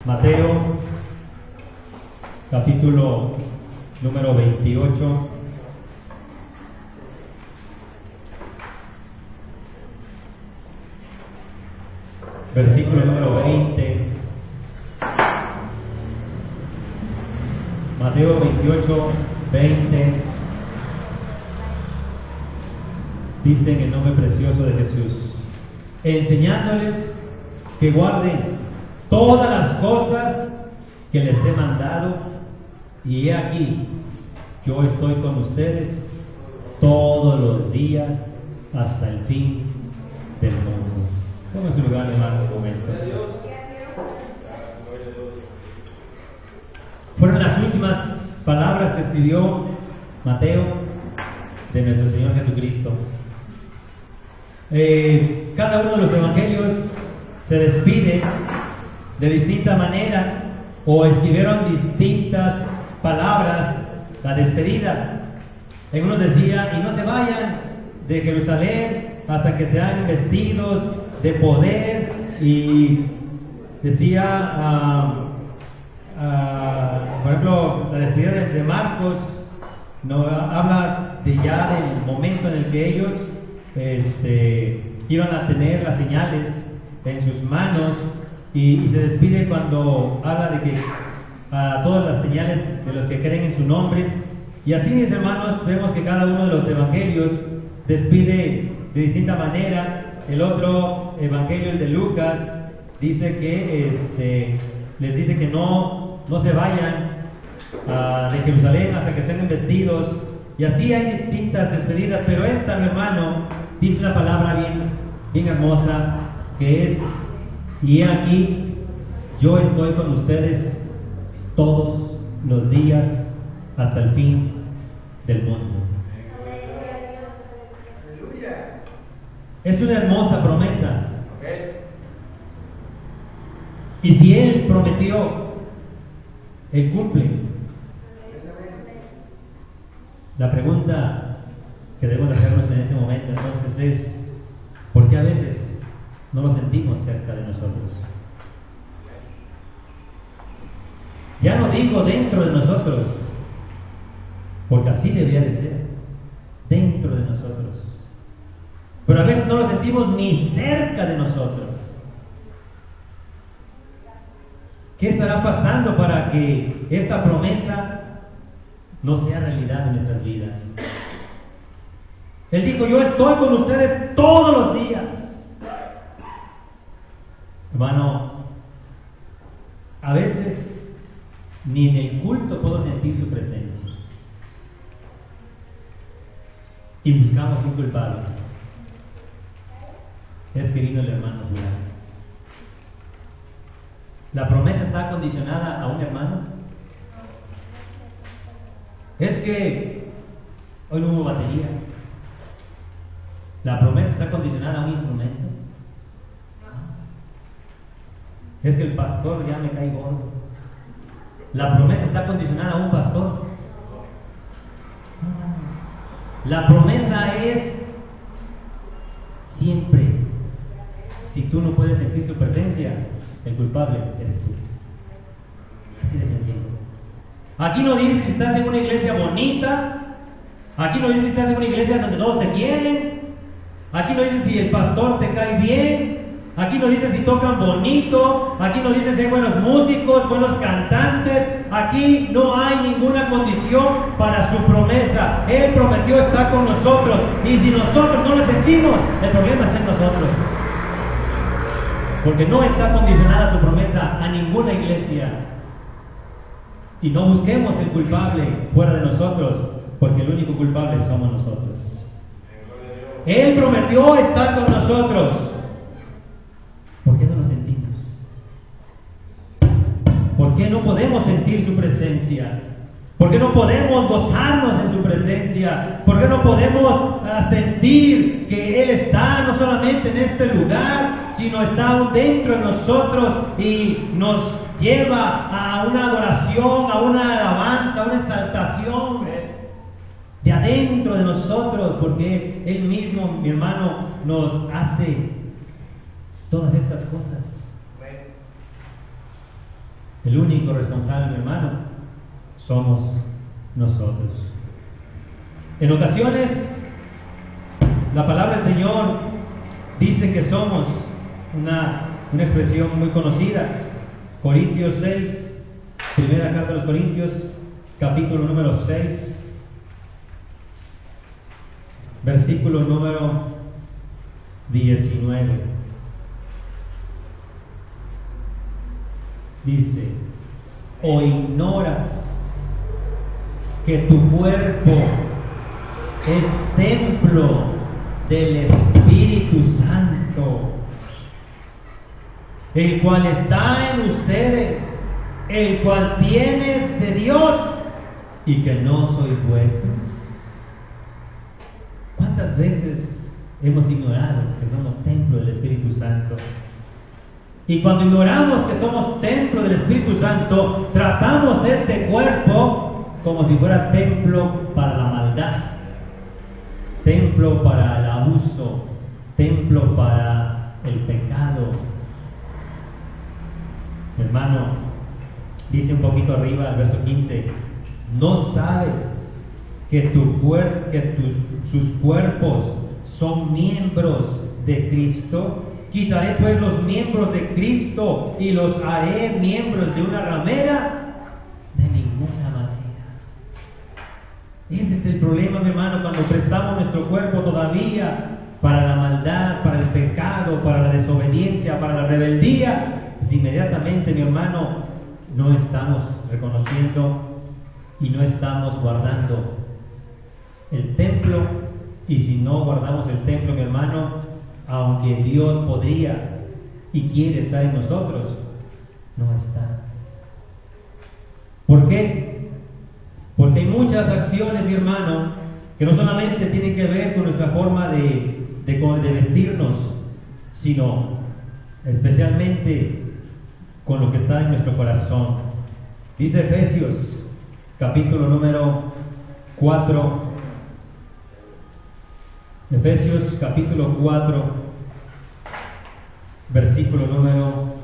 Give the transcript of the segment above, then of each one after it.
Mateo, capítulo número 28. Versículo número 20. Mateo 28, 20. Dice en el nombre precioso de Jesús: enseñándoles que guarden todas las cosas que les he mandado, y he aquí, yo estoy con ustedes todos los días hasta el fin del mundo. Toma su lugar, hermano, un momento. Fueron las últimas palabras que escribió Mateo de nuestro Señor Jesucristo. Cada uno de los evangelios se despide de distinta manera, o escribieron distintas palabras, la despedida. En unos decía: y no se vayan de Jerusalén hasta que sean investidos de poder. Y decía, por ejemplo, la despedida de Marcos no habla ya del momento en el que ellos iban a tener las señales en sus manos, y se despide cuando habla de que a todas las señales de los que creen en su nombre. Y así, mis hermanos, vemos que cada uno de los evangelios despide de distinta manera. El otro evangelio, el de Lucas, dice que les dice que no se vayan de Jerusalén hasta que sean investidos. Y así hay distintas despedidas, pero esta, mi hermano, dice una palabra bien hermosa, que es: y he aquí, yo estoy con ustedes todos los días hasta el fin del mundo. Es una hermosa promesa. Y si Él prometió, Él cumple. La pregunta que debemos hacernos en este momento entonces es: ¿por qué a veces no lo sentimos cerca de nosotros? Ya no digo dentro de nosotros, porque así debería de ser, dentro de nosotros. Pero a veces no lo sentimos ni cerca de nosotros. ¿Qué estará pasando para que esta promesa no sea realidad en nuestras vidas? Él dijo: yo estoy con ustedes todos los días. Hermano, a veces ni en el culto puedo sentir su presencia, y buscamos un culpable. Es que vino el hermano fulano. ¿La promesa está condicionada a un hermano? Es que hoy no hubo batería. ¿La promesa está condicionada a un instrumento? Es que el pastor ya me cae gordo. ¿La promesa está condicionada a un pastor? La promesa es siempre. Si tú no puedes sentir su presencia, el culpable eres tú. Así de sencillo. Aquí no dice si estás en una iglesia bonita. Aquí no dice si estás en una iglesia donde todos te quieren. Aquí no dice si el pastor te cae bien. Aquí no dice si tocan bonito. Aquí no dice si hay buenos músicos, buenos cantantes. Aquí no hay ninguna condición para su promesa. Él prometió estar con nosotros, y si nosotros no lo sentimos, el problema está en nosotros, porque no está condicionada su promesa a ninguna iglesia. Y no busquemos el culpable fuera de nosotros, porque el único culpable somos nosotros. Él prometió estar con nosotros. ¿Por qué no lo sentimos? ¿Por qué no podemos sentir su presencia? ¿Por qué no podemos gozarnos en su presencia? ¿Por qué no podemos sentir que Él está no solamente en este lugar, sino está aún dentro de nosotros y nos lleva a una adoración, a una alabanza, a una exaltación de adentro de nosotros? Porque Él mismo, mi hermano, nos hace todas estas cosas. El único responsable, mi hermano, somos nosotros. En ocasiones, la palabra del Señor dice que somos una expresión muy conocida. Corintios 6, primera carta de los Corintios, capítulo número 6, versículo número 19. Dice: ¿o ignoras que tu cuerpo es templo del Espíritu Santo, el cual está en ustedes, el cual tienes de Dios, y que no sois vuestros? ¿Cuántas veces hemos ignorado que somos templo del Espíritu Santo? Y cuando ignoramos que somos templo del Espíritu Santo, tratamos este cuerpo como si fuera templo para la maldad, templo para el abuso, templo para el pecado. Hermano, dice un poquito arriba, el verso 15: ¿no sabes que sus cuerpos son miembros de Cristo? Quitaré pues los miembros de Cristo y los haré miembros de una ramera. De ninguna manera. Ese es el problema, mi hermano, cuando prestamos nuestro cuerpo todavía para la maldad, para el pecado, para la desobediencia, para la rebeldía. Pues inmediatamente, mi hermano, no estamos reconociendo y no estamos guardando el templo. Y si no guardamos el templo, mi hermano, aunque Dios podría y quiere estar en nosotros, no está. ¿Por qué? Porque hay muchas acciones, mi hermano, que no solamente tienen que ver con nuestra forma de vestirnos, sino especialmente con lo que está en nuestro corazón. Dice Efesios, capítulo número 4, Efesios capítulo 4, versículo número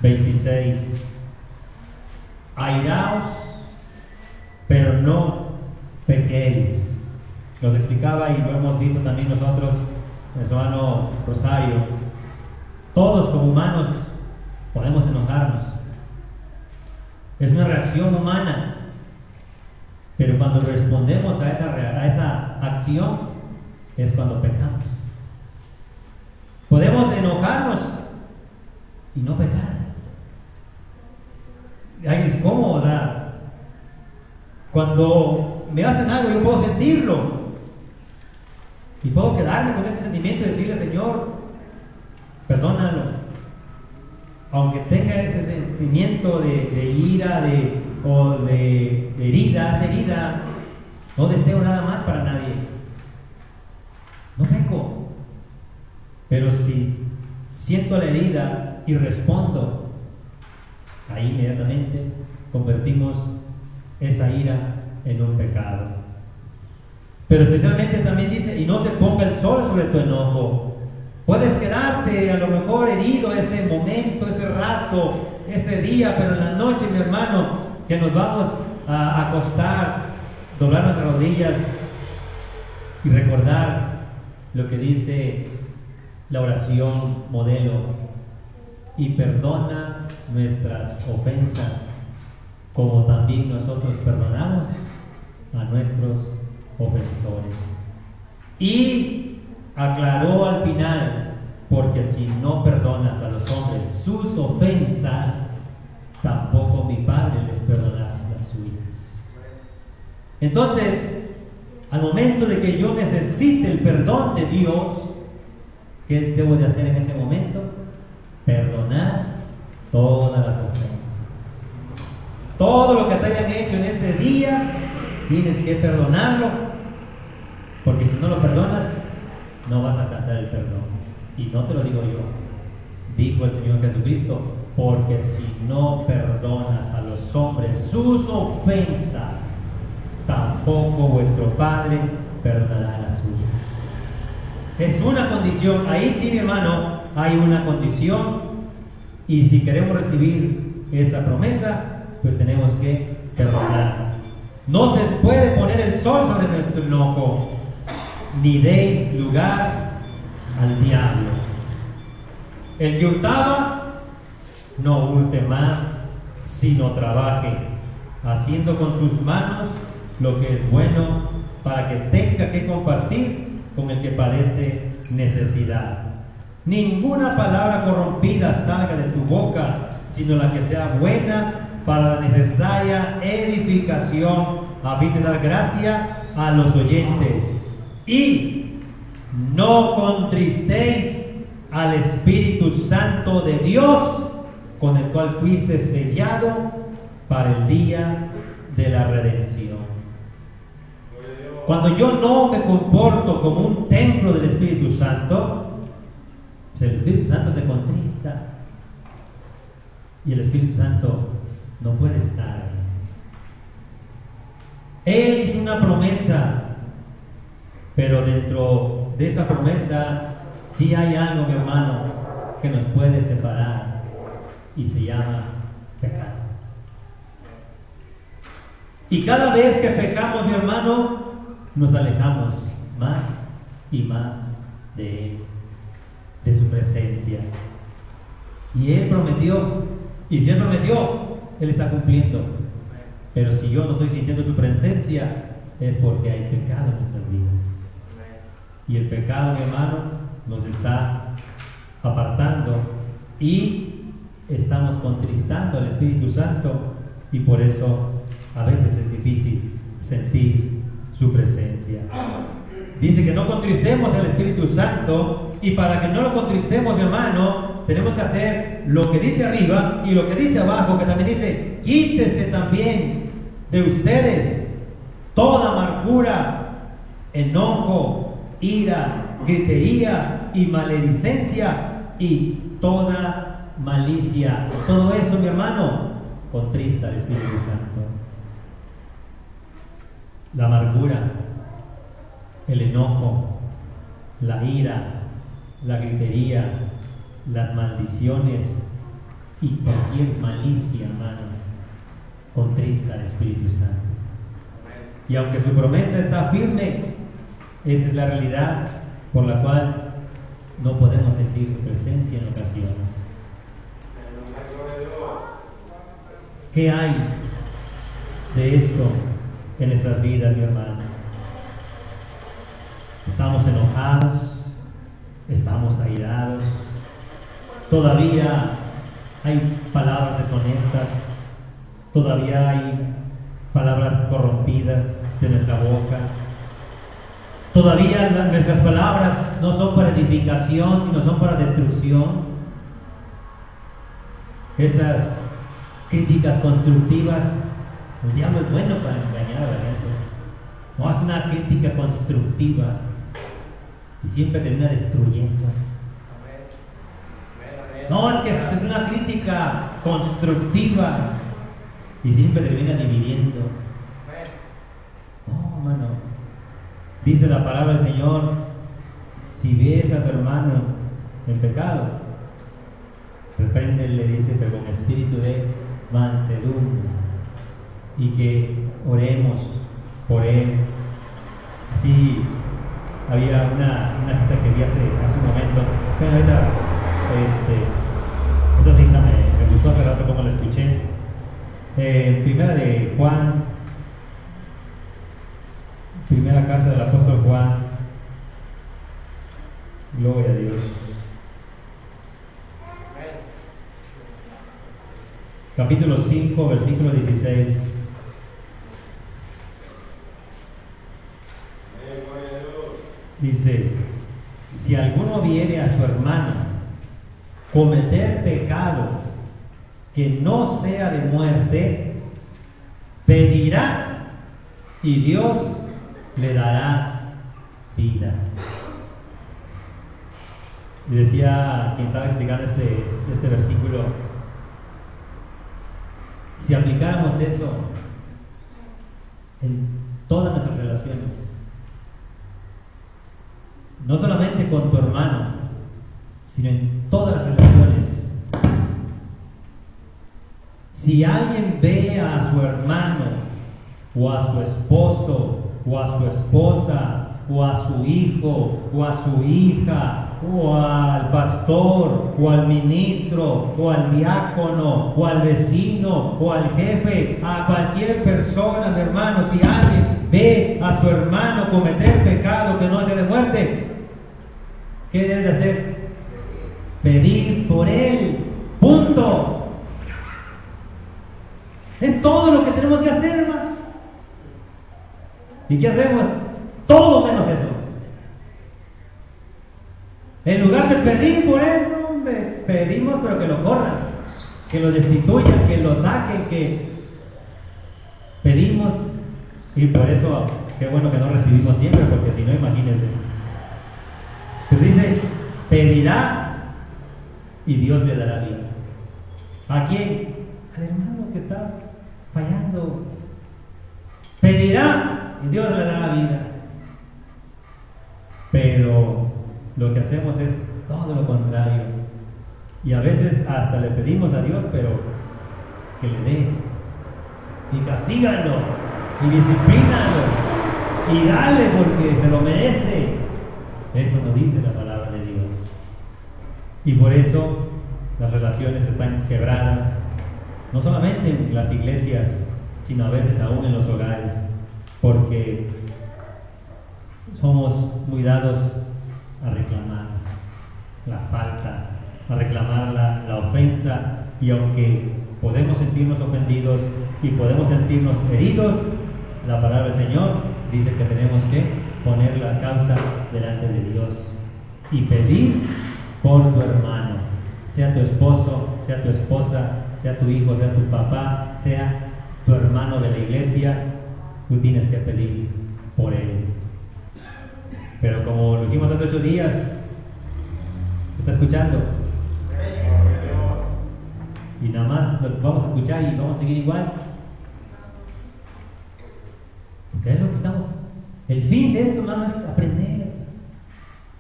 26. Airaos, pero no pequéis. Nos explicaba, y lo hemos visto también nosotros, nuestro hermano Rosario, todos como humanos podemos enojarnos. Es una reacción humana, pero cuando respondemos a esa acción, es cuando pecamos. Podemos enojarnos y no pecar. Ay, es como, o sea, cuando me hacen algo yo puedo sentirlo y puedo quedarme con ese sentimiento y decirle: Señor, perdónalo, aunque tenga ese sentimiento de ira, o de herida, no deseo nada mal para nadie. No peco, pero si siento la herida y respondo, ahí inmediatamente convertimos esa ira en un pecado. Pero especialmente también dice: y no se ponga el sol sobre tu enojo. Puedes quedarte a lo mejor herido ese momento, ese rato, ese día, pero en la noche, mi hermano, que nos vamos a acostar, doblar nuestras rodillas y recordar lo que dice la oración modelo: y perdona nuestras ofensas, como también nosotros perdonamos a nuestros ofensores. Y aclaró al final: porque si no perdonas a los hombres sus ofensas, tampoco mi Padre les perdonará las suyas. Entonces, al momento de que yo necesite el perdón de Dios, ¿qué debo de hacer en ese momento? Perdonar todas las ofensas. Todo lo que te hayan hecho en ese día, tienes que perdonarlo, porque si no lo perdonas, no vas a alcanzar el perdón. Y no te lo digo yo, dijo el Señor Jesucristo: porque si no perdonas a los hombres sus ofensas, tampoco vuestro Padre perdonará las suyas. Es una condición. Ahí sí, mi hermano, hay una condición. Y si queremos recibir esa promesa, pues tenemos que perdonar. No se puede poner el sol sobre nuestro enojo, ni deis lugar al diablo. El que hurtaba, no hurte más, sino trabaje, haciendo con sus manos lo que es bueno, para que tenga que compartir con el que padece necesidad. Ninguna palabra corrompida salga de tu boca, sino la que sea buena para la necesaria edificación, a fin de dar gracia a los oyentes. Y no contristéis al Espíritu Santo de Dios, con el cual fuiste sellado para el día de la redención. Cuando yo no me comporto como un templo del Espíritu Santo, el Espíritu Santo se contrista y el Espíritu Santo no puede estar ahí. Él hizo una promesa, pero dentro de esa promesa sí hay algo, mi hermano, que nos puede separar, y se llama pecado. Y cada vez que pecamos, mi hermano, nos alejamos más y más de Él, de su presencia. Y Él prometió, y si Él prometió, Él está cumpliendo. Pero si yo no estoy sintiendo su presencia, es porque hay pecado en nuestras vidas. Y el pecado, mi hermano, nos está apartando y estamos contristando al Espíritu Santo, y por eso a veces es difícil sentir su presencia. Dice que no contristemos al Espíritu Santo, y para que no lo contristemos, mi hermano, tenemos que hacer lo que dice arriba y lo que dice abajo, que también dice: quítese también de ustedes toda amargura, enojo, ira, gritería y maledicencia y toda malicia. Todo eso, mi hermano, contrista al Espíritu Santo. La amargura, el enojo, la ira, la gritería, las maldiciones y cualquier malicia, hermano, contrista al Espíritu Santo. Y aunque su promesa está firme, esa es la realidad por la cual no podemos sentir su presencia en ocasiones. ¿Qué hay de esto en nuestras vidas, mi hermano? Estamos enojados, estamos airados, todavía hay palabras deshonestas, todavía hay palabras corrompidas de nuestra boca, todavía nuestras palabras no son para edificación, sino son para destrucción. Esas críticas constructivas, el diablo es bueno para engañar a la gente. No hace una crítica constructiva y siempre termina destruyendo. No, es que es una crítica constructiva y siempre termina dividiendo. No, hermano. Dice la palabra del Señor: si ves a tu hermano en pecado, repréndele, dice, pero con espíritu de mansedumbre, y que oremos por él. Así había una cita que vi hace un momento. Bueno, ahorita esta cita me gustó hace rato como la escuché. Primera de Juan, primera carta del apóstol Juan. Gloria a Dios. Capítulo 5, versículo 16. Dice: si alguno viene a su hermano cometer pecado que no sea de muerte, pedirá y Dios le dará vida. Y decía quien estaba explicando este versículo: si aplicáramos eso en todas nuestras relaciones, no solamente con tu hermano, sino en todas las relaciones, Si alguien ve a su hermano, o a su esposo, o a su esposa, o a su hijo, o a su hija, o al pastor, o al ministro, o al diácono, o al vecino, o al jefe, a cualquier persona, mi hermano, si alguien ve a su hermano cometer pecado que no sea de muerte, ¿qué debe de hacer? Pedir por él. Punto. Es todo lo que tenemos que hacer, hermano. ¿Y qué hacemos? Todo menos eso. En lugar de pedir por él, hombre, pedimos pero que lo corran, que lo destituyan, que lo saquen, que pedimos. Y por eso, qué bueno que no recibimos siempre, porque si no, imagínense. Pues dice, pedirá y Dios le dará vida. ¿A quién? Al hermano que está fallando. Pedirá y Dios le dará vida. Pero lo que hacemos es todo lo contrario. Y a veces hasta le pedimos a Dios, pero que le dé. Y castígalo, y disciplínalo, y dale porque se lo merece. Eso nos dice la palabra de Dios. Y por eso las relaciones están quebradas, no solamente en las iglesias, sino a veces aún en los hogares, porque somos muy dados a reclamar la falta, a reclamar la ofensa, y aunque podemos sentirnos ofendidos y podemos sentirnos heridos, la palabra del Señor dice que tenemos que poner la causa delante de Dios y pedir por tu hermano, sea tu esposo, sea tu esposa, sea tu hijo, sea tu papá, sea tu hermano de la iglesia, tú tienes que pedir por él. Pero como lo dijimos hace 8 días, ¿está escuchando? Y nada más nos vamos a escuchar y vamos a seguir igual. ¿Qué es lo que estamos? El fin de esto, hermano, es aprender.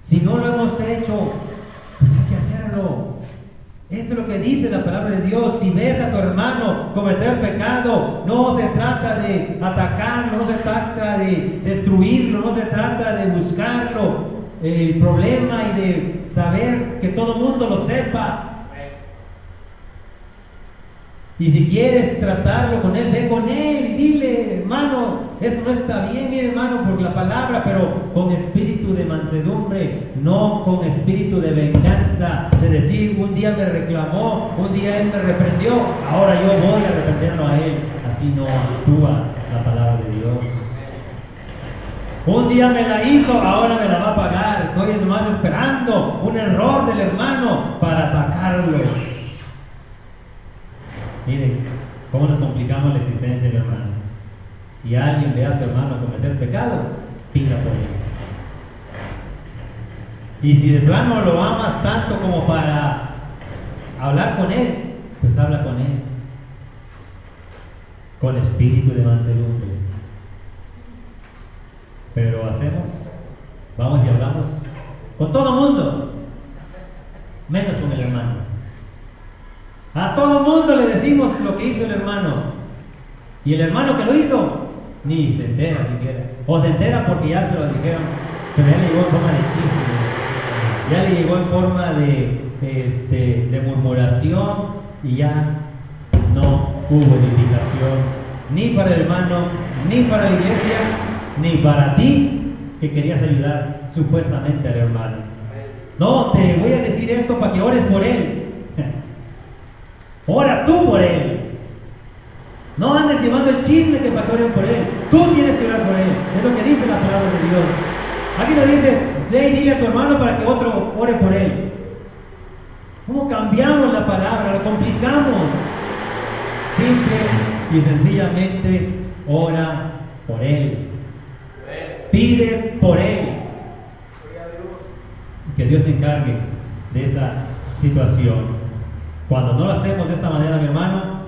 Si no lo hemos hecho, pues hay que hacerlo. Esto es lo que dice la palabra de Dios. Si ves a tu hermano cometer pecado, no se trata de atacarlo, no se trata de destruirlo, no se trata de buscarlo el problema y de saber que todo el mundo lo sepa. Y si quieres tratarlo con él, ve con él y dile, hermano, eso no está bien, mi hermano, por la palabra, pero con espíritu de mansedumbre, no con espíritu de venganza, de decir, un día me reclamó, un día él me reprendió, ahora yo voy a reprenderlo a él. Así no actúa la palabra de Dios. Un día me la hizo, ahora me la va a pagar. Estoy nomás esperando un error del hermano para atacarlo. Miren, cómo nos complicamos la existencia, mi hermano. Si alguien ve a su hermano cometer pecado, pida por él. Y si de plano lo amas tanto como para hablar con él, pues habla con él. Con espíritu de mansedumbre. Pero vamos y hablamos con todo el mundo, menos con el hermano. A todo el mundo le decimos lo que hizo el hermano, y el hermano que lo hizo ni se entera siquiera, o se entera porque ya se lo dijeron, pero ya le llegó en forma de chiste, ya le llegó en forma de murmuración, y ya no hubo edificación ni para el hermano, ni para la iglesia, ni para ti que querías ayudar supuestamente al hermano. No, te voy a decir esto para que ores por él. Ora tú por él. No andes llevando el chisme que para que oren por él. Tú tienes que orar por él. Es lo que dice la palabra de Dios. Aquí nos dice, ve y dile a tu hermano para que otro ore por él. ¿Cómo cambiamos la palabra? Lo complicamos. Simple y sencillamente ora por él. Pide por él. Que Dios se encargue de esa situación. Cuando no lo hacemos de esta manera, mi hermano,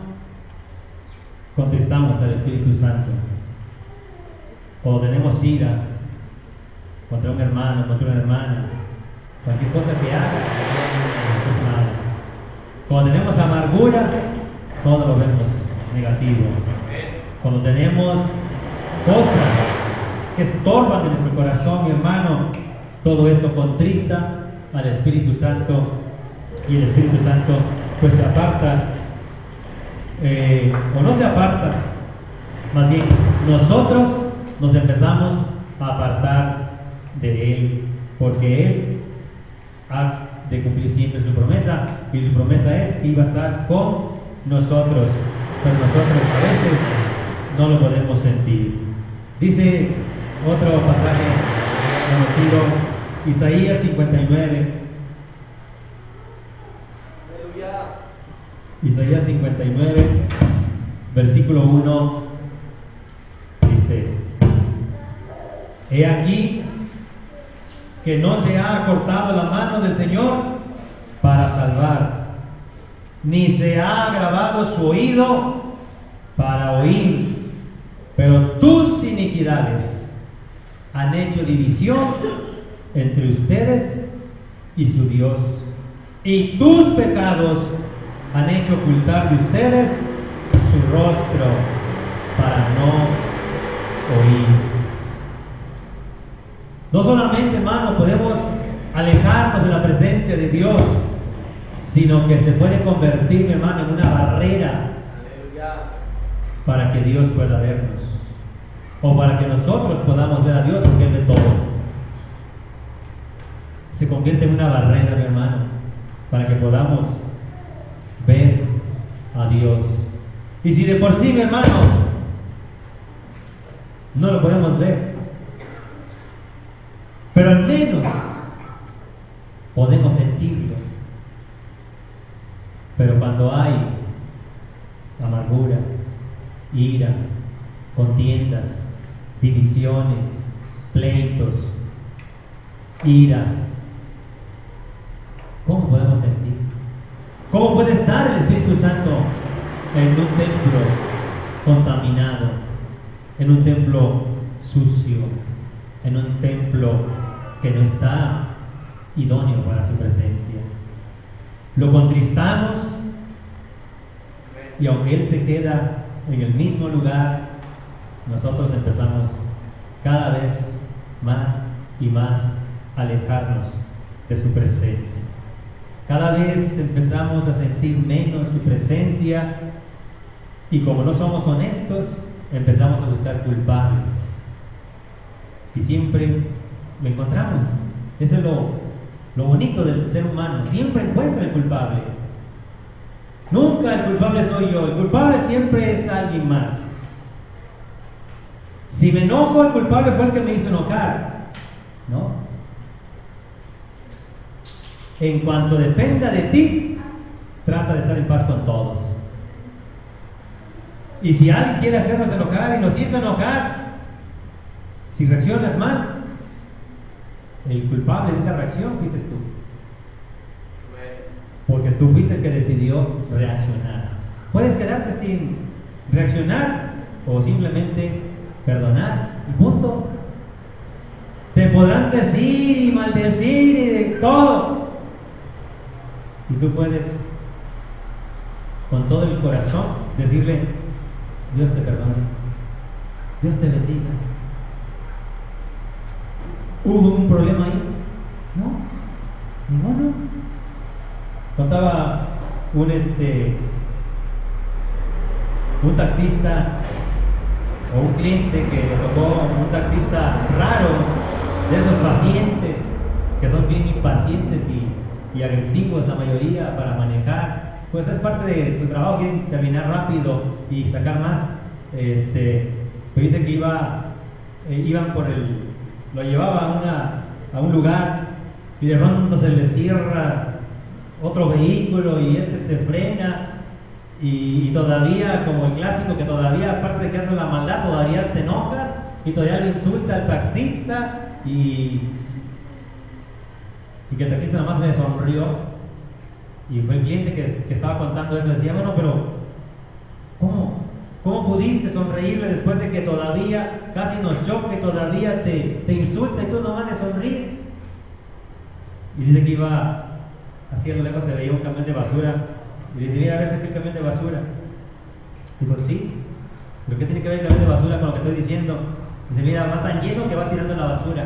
contestamos al Espíritu Santo. Cuando tenemos ira contra un hermano, contra una hermana, cualquier cosa que haga es mala. Cuando tenemos amargura, todo lo vemos negativo. Cuando tenemos cosas que estorban en nuestro corazón, mi hermano, todo eso contrista al Espíritu Santo, y el Espíritu Santo pues se aparta, o no se aparta, más bien nosotros nos empezamos a apartar de Él, porque Él ha de cumplir siempre su promesa, y su promesa es que iba a estar con nosotros, pero nosotros a veces no lo podemos sentir. Dice otro pasaje conocido, Isaías 59. Isaías 59, versículo 1, dice: He aquí que no se ha acortado la mano del Señor para salvar, ni se ha agravado su oído para oír, pero tus iniquidades han hecho división entre ustedes y su Dios, y tus pecados han hecho ocultar de ustedes su rostro para no oír. No solamente, hermano, podemos alejarnos de la presencia de Dios, sino que se puede convertir, mi hermano, en una barrera para que Dios pueda vernos, o para que nosotros podamos ver a Dios, porque Él ve todo. Se convierte en una barrera, mi hermano, para que podamos ver a Dios. Y si de por sí, mi hermano, no lo podemos ver, pero al menos podemos sentirlo. Pero cuando hay amargura, ira, contiendas, divisiones, pleitos, ira, ¿cómo podemos sentir? ¿Cómo puede estar el Espíritu Santo en un templo contaminado, en un templo sucio, en un templo que no está idóneo para su presencia? Lo contristamos, y aunque Él se queda en el mismo lugar, nosotros empezamos cada vez más y más a alejarnos de su presencia. Cada vez empezamos a sentir menos su presencia, y como no somos honestos, empezamos a buscar culpables, y siempre lo encontramos. Eso es lo bonito del ser humano, siempre encuentra el culpable. Nunca el culpable soy yo, el culpable siempre es alguien más. Si me enojo, el culpable fue el que me hizo enojar, ¿no? En cuanto dependa de ti, trata de estar en paz con todos. Y si alguien quiere hacernos enojar y nos hizo enojar, si reaccionas mal, el culpable de esa reacción fuiste tú, porque tú fuiste el que decidió reaccionar. Puedes quedarte sin reaccionar o simplemente perdonar y punto. Te podrán decir y maldecir y de todo, y tú puedes con todo el corazón decirle: Dios te perdone, Dios te bendiga. ¿Hubo un problema ahí? No, ninguno. Contaba un taxista o un cliente que le tocó un taxista raro, de esos pacientes que son bien impacientes y agresivos la mayoría para manejar. Pues es parte de su trabajo, quieren terminar rápido y sacar más. Pues dice que iban por lo llevaba a un lugar, y de pronto se le cierra otro vehículo y se frena, y todavía, como el clásico, que todavía, aparte de que haces la maldad, todavía te enojas y todavía lo insulta al taxista, y que el taxista nada más me sonrió. Y fue el cliente que estaba contando eso, decía: bueno, pero ¿cómo pudiste sonreírle después de que todavía casi nos choque, todavía te insulta y tú nomás le sonríes? Y dice que iba haciendo lejos, se veía un camión de basura, y dice: mira, ves aquí el camión de basura. Digo, sí. ¿Pero qué tiene que ver el camión de basura con lo que estoy diciendo? Dice, mira, va tan lleno que va tirando la basura.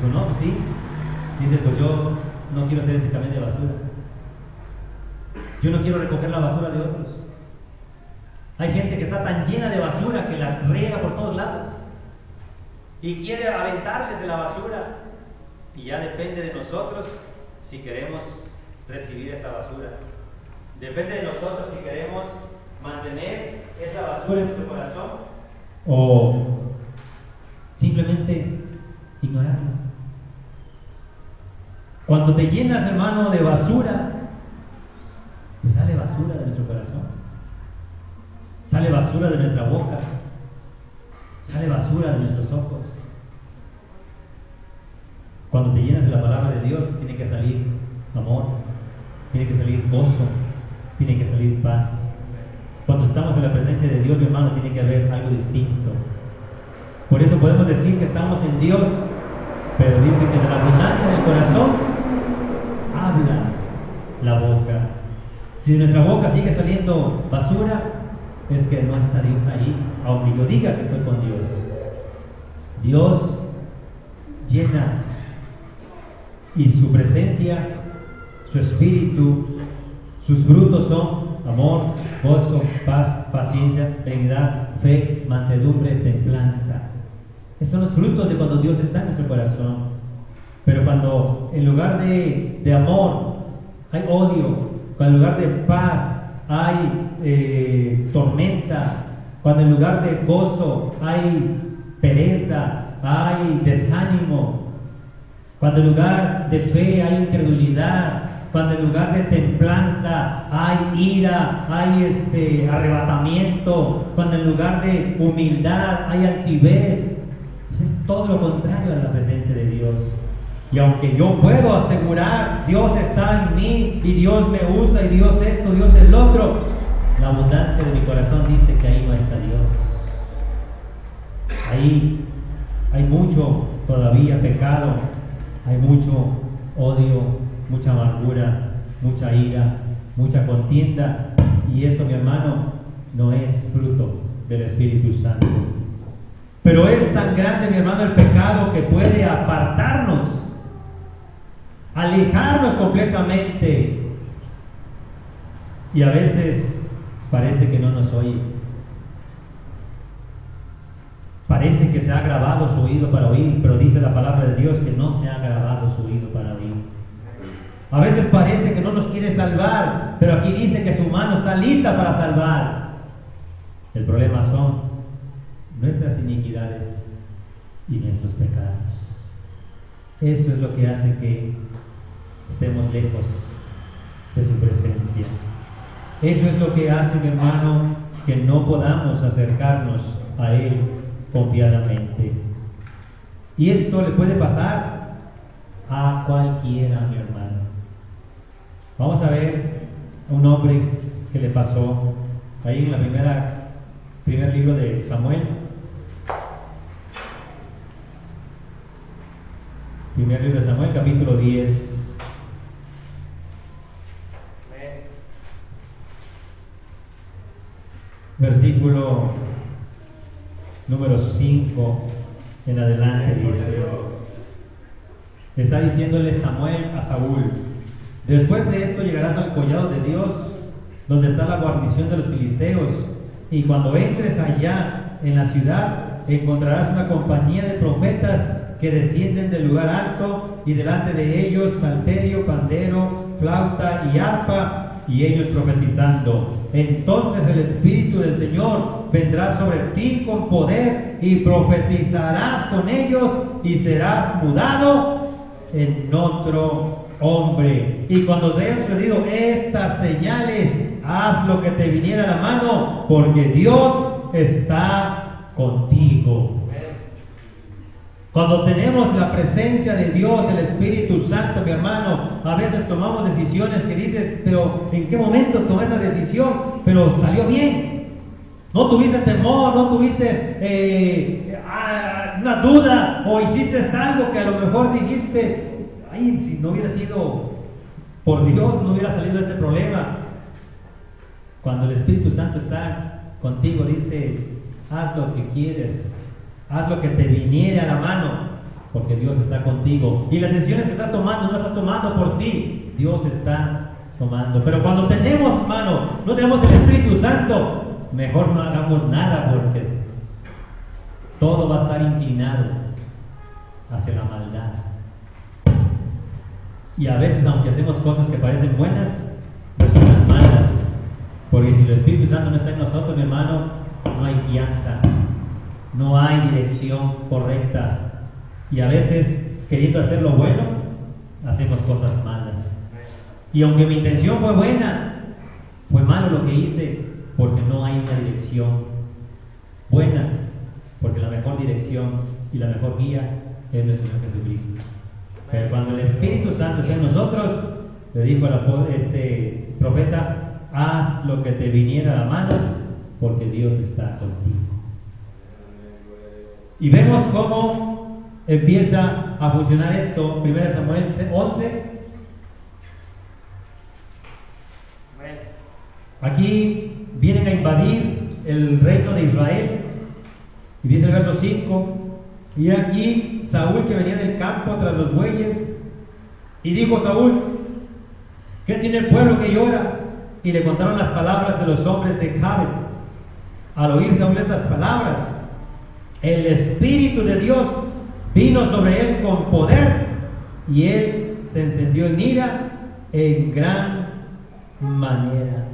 Pues no, pues sí. Dice, pues yo no quiero ser ese camión de basura. Yo no quiero recoger la basura de otros. Hay gente que está tan llena de basura que la riega por todos lados y quiere aventarles de la basura. Y ya depende de nosotros si queremos recibir esa basura. Depende de nosotros si queremos mantener esa basura en nuestro corazón o simplemente ignorarla. Cuando te llenas, hermano, de basura, pues sale basura de nuestro corazón, sale basura de nuestra boca, sale basura de nuestros ojos. Cuando te llenas de la palabra de Dios, tiene que salir amor, tiene que salir gozo, tiene que salir paz. Cuando estamos en la presencia de Dios, mi hermano, tiene que haber algo distinto. Por eso podemos decir que estamos en Dios, pero dice que de la abundancia del corazón habla la boca. Si de nuestra boca sigue saliendo basura, es que no está Dios ahí, aunque yo diga que estoy con Dios. Dios llena, y su presencia, su espíritu, sus frutos son amor, gozo, paz, paciencia, benignidad, fe, mansedumbre, templanza. Estos son los frutos de cuando Dios está en nuestro corazón. Pero cuando en lugar de amor hay odio, cuando en lugar de paz hay tormenta, cuando en lugar de gozo hay pereza, hay desánimo, cuando en lugar de fe hay incredulidad, cuando en lugar de templanza hay ira, hay arrebatamiento, cuando en lugar de humildad hay altivez, pues es todo lo contrario a la presencia de Dios. Y aunque yo puedo asegurar, Dios está en mí, y Dios me usa, y Dios esto, Dios el otro, la abundancia de mi corazón dice que ahí no está Dios. Ahí hay mucho todavía pecado, hay mucho odio, mucha amargura, mucha ira, mucha contienda, y eso, mi hermano, no es fruto del Espíritu Santo. Pero es tan grande, mi hermano, el pecado que puede apartarnos, alejarnos completamente, y a veces parece que no nos oye. Parece que se ha grabado su oído para oír, pero dice la palabra de Dios que no se ha grabado su oído para oír. A veces parece que no nos quiere salvar, pero aquí dice que su mano está lista para salvar. El problema son nuestras iniquidades y nuestros pecados. Eso es lo que hace que estemos lejos de su presencia. Eso es lo que hace, mi hermano, que no podamos acercarnos a Él confiadamente. Y esto le puede pasar a cualquiera, mi hermano. Vamos a ver a un hombre que le pasó ahí en la primer libro de Samuel. Primer libro de Samuel, capítulo 10. Versículo número 5 en adelante dice: está diciéndole Samuel a Saúl: después de esto llegarás al collado de Dios, donde está la guarnición de los filisteos, y cuando entres allá en la ciudad, encontrarás una compañía de profetas que descienden del lugar alto, y delante de ellos salterio, pandero, flauta y arpa, y ellos profetizando. Entonces el Espíritu del Señor vendrá sobre ti con poder, y profetizarás con ellos, y serás mudado en otro hombre. Y cuando te hayan sucedido estas señales, haz lo que te viniera a la mano, porque Dios está contigo. Cuando tenemos la presencia de Dios, el Espíritu Santo, mi hermano, a veces tomamos decisiones que dices, pero ¿en qué momento tomé esa decisión? Pero salió bien. No tuviste temor, no tuviste una duda, o hiciste algo que a lo mejor dijiste, ay, si no hubiera sido por Dios, no hubiera salido este problema. Cuando el Espíritu Santo está contigo, dice, haz lo que quieres, haz lo que te viniere a la mano, porque Dios está contigo. Y las decisiones que estás tomando, no las estás tomando por ti, Dios está tomando. Pero cuando tenemos, hermano, no tenemos el Espíritu Santo, mejor no hagamos nada, porque todo va a estar inclinado hacia la maldad. Y a veces, aunque hacemos cosas que parecen buenas, resultan malas. Porque si el Espíritu Santo no está en nosotros, mi hermano, no hay guianza, no hay dirección correcta. Y a veces, queriendo hacer lo bueno, hacemos cosas malas. Y aunque mi intención fue buena, fue malo lo que hice, porque no hay una dirección buena. Porque la mejor dirección y la mejor guía es nuestro Señor Jesucristo. Pero cuando el Espíritu Santo está en nosotros, le dijo al profeta, haz lo que te viniera a la mano, porque Dios está contigo. Y vemos cómo empieza a funcionar esto. 1 Samuel 11. Aquí vienen a invadir el reino de Israel. Y dice el verso 5, y aquí Saúl, que venía del campo tras los bueyes, y dijo Saúl, ¿qué tiene el pueblo que llora? Y le contaron las palabras de los hombres de Jabes. Al oír Saúl estas palabras, el Espíritu de Dios vino sobre él con poder, y él se encendió en ira en gran manera.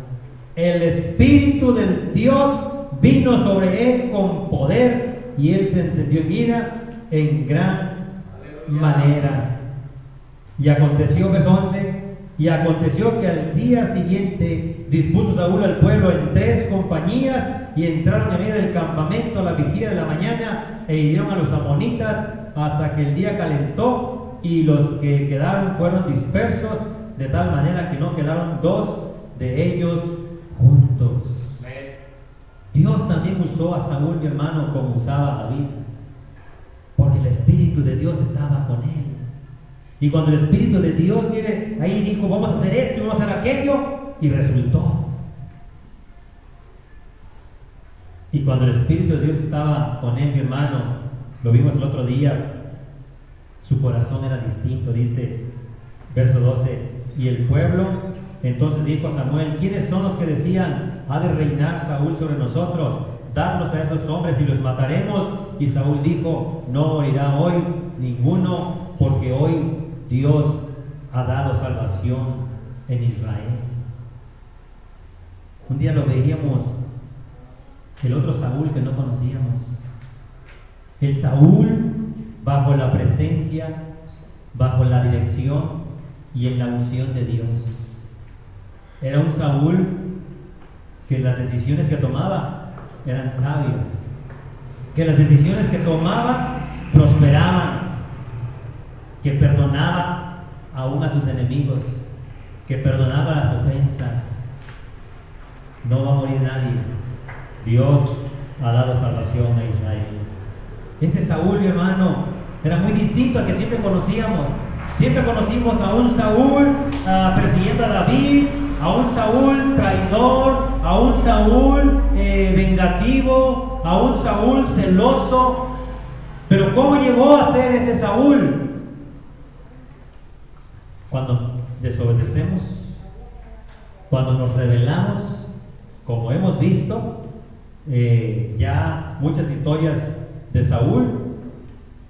El Espíritu de Dios vino sobre él con poder, y él se encendió en ira en gran manera. Y aconteció, verso 11, y aconteció que al día siguiente dispuso Saúl al pueblo en 3 compañías, y entraron en medio del campamento a la vigilia de la mañana, e hirieron a los amonitas hasta que el día calentó, y los que quedaron fueron dispersos, de tal manera que no quedaron 2 de ellos juntos. Dios también usó a Saúl, mi hermano, como usaba a David, porque el Espíritu de Dios estaba con él. Y cuando el Espíritu de Dios viene, ahí dijo, vamos a hacer esto y vamos a hacer aquello, y resultó. Y cuando el Espíritu de Dios estaba con él, mi hermano, lo vimos el otro día, su corazón era distinto. Dice, verso 12, y el pueblo entonces dijo a Samuel, ¿quiénes son los que decían, ha de reinar Saúl sobre nosotros? Dadnos a esos hombres y los mataremos. Y Saúl dijo, no morirá hoy ninguno, porque hoy Dios ha dado salvación en Israel. Un día lo veíamos, el otro Saúl que no conocíamos, el Saúl bajo la presencia, bajo la dirección y en la unción de Dios. Era un Saúl que las decisiones que tomaba eran sabias, que las decisiones que tomaba prosperaban, que perdonaba aún a sus enemigos, que perdonaba las ofensas. No va a morir nadie. Dios ha dado salvación a Israel. Este Saúl, mi hermano, era muy distinto al que siempre conocíamos. Siempre conocimos a un Saúl persiguiendo a David, a un Saúl traidor, a un Saúl vengativo, a un Saúl celoso. Pero ¿cómo llegó a ser ese Saúl? Cuando desobedecemos, cuando nos rebelamos, como hemos visto ya muchas historias de Saúl,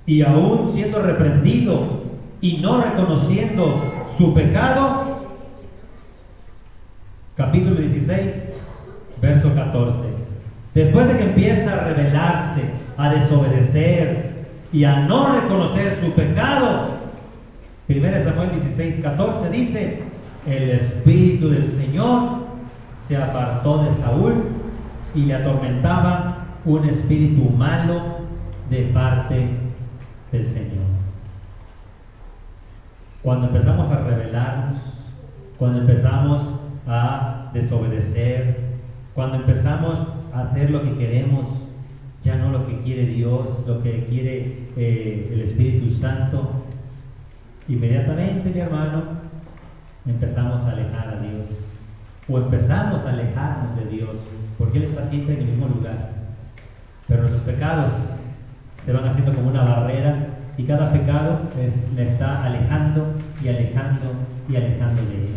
y aún siendo reprendido y no reconociendo su pecado. Capítulo 16, verso 14. Después de que empieza a rebelarse, a desobedecer y a no reconocer su pecado, 1 Samuel 16, 14 dice, el Espíritu del Señor se apartó de Saúl y le atormentaba un espíritu malo de parte del Señor. Cuando empezamos a rebelarnos, cuando empezamos a desobedecer, cuando empezamos a hacer lo que queremos, ya no lo que quiere Dios, lo que quiere el Espíritu Santo, inmediatamente, mi hermano, empezamos a alejar a Dios. o empezamos a alejarnos de Dios, porque Él está siempre en el mismo lugar. Pero nuestros pecados se van haciendo como una barrera, y cada pecado me está alejando y alejando y alejando de Él.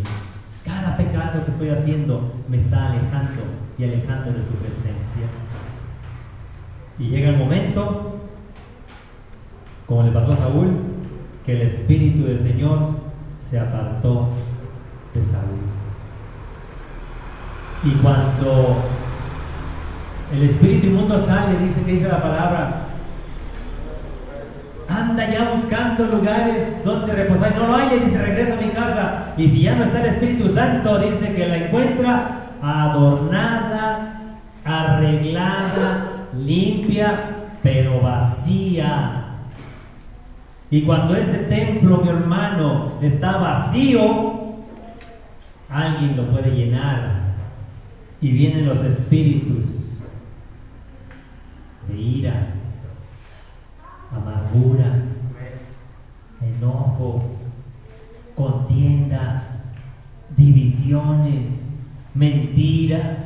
Cada pecado que estoy haciendo me está alejando y alejando de su presencia. Y llega el momento, como le pasó a Saúl, que el Espíritu del Señor se apartó de Saúl. Y cuando el espíritu inmundo sale, dice la palabra, anda ya buscando lugares donde reposar. No lo hay, dice, regreso a mi casa. Y si ya no está el Espíritu Santo, dice que la encuentra adornada, arreglada, limpia, pero vacía. Y cuando ese templo, mi hermano, está vacío, alguien lo puede llenar. Y vienen los espíritus de ira, amargura, enojo, contienda, divisiones, mentiras,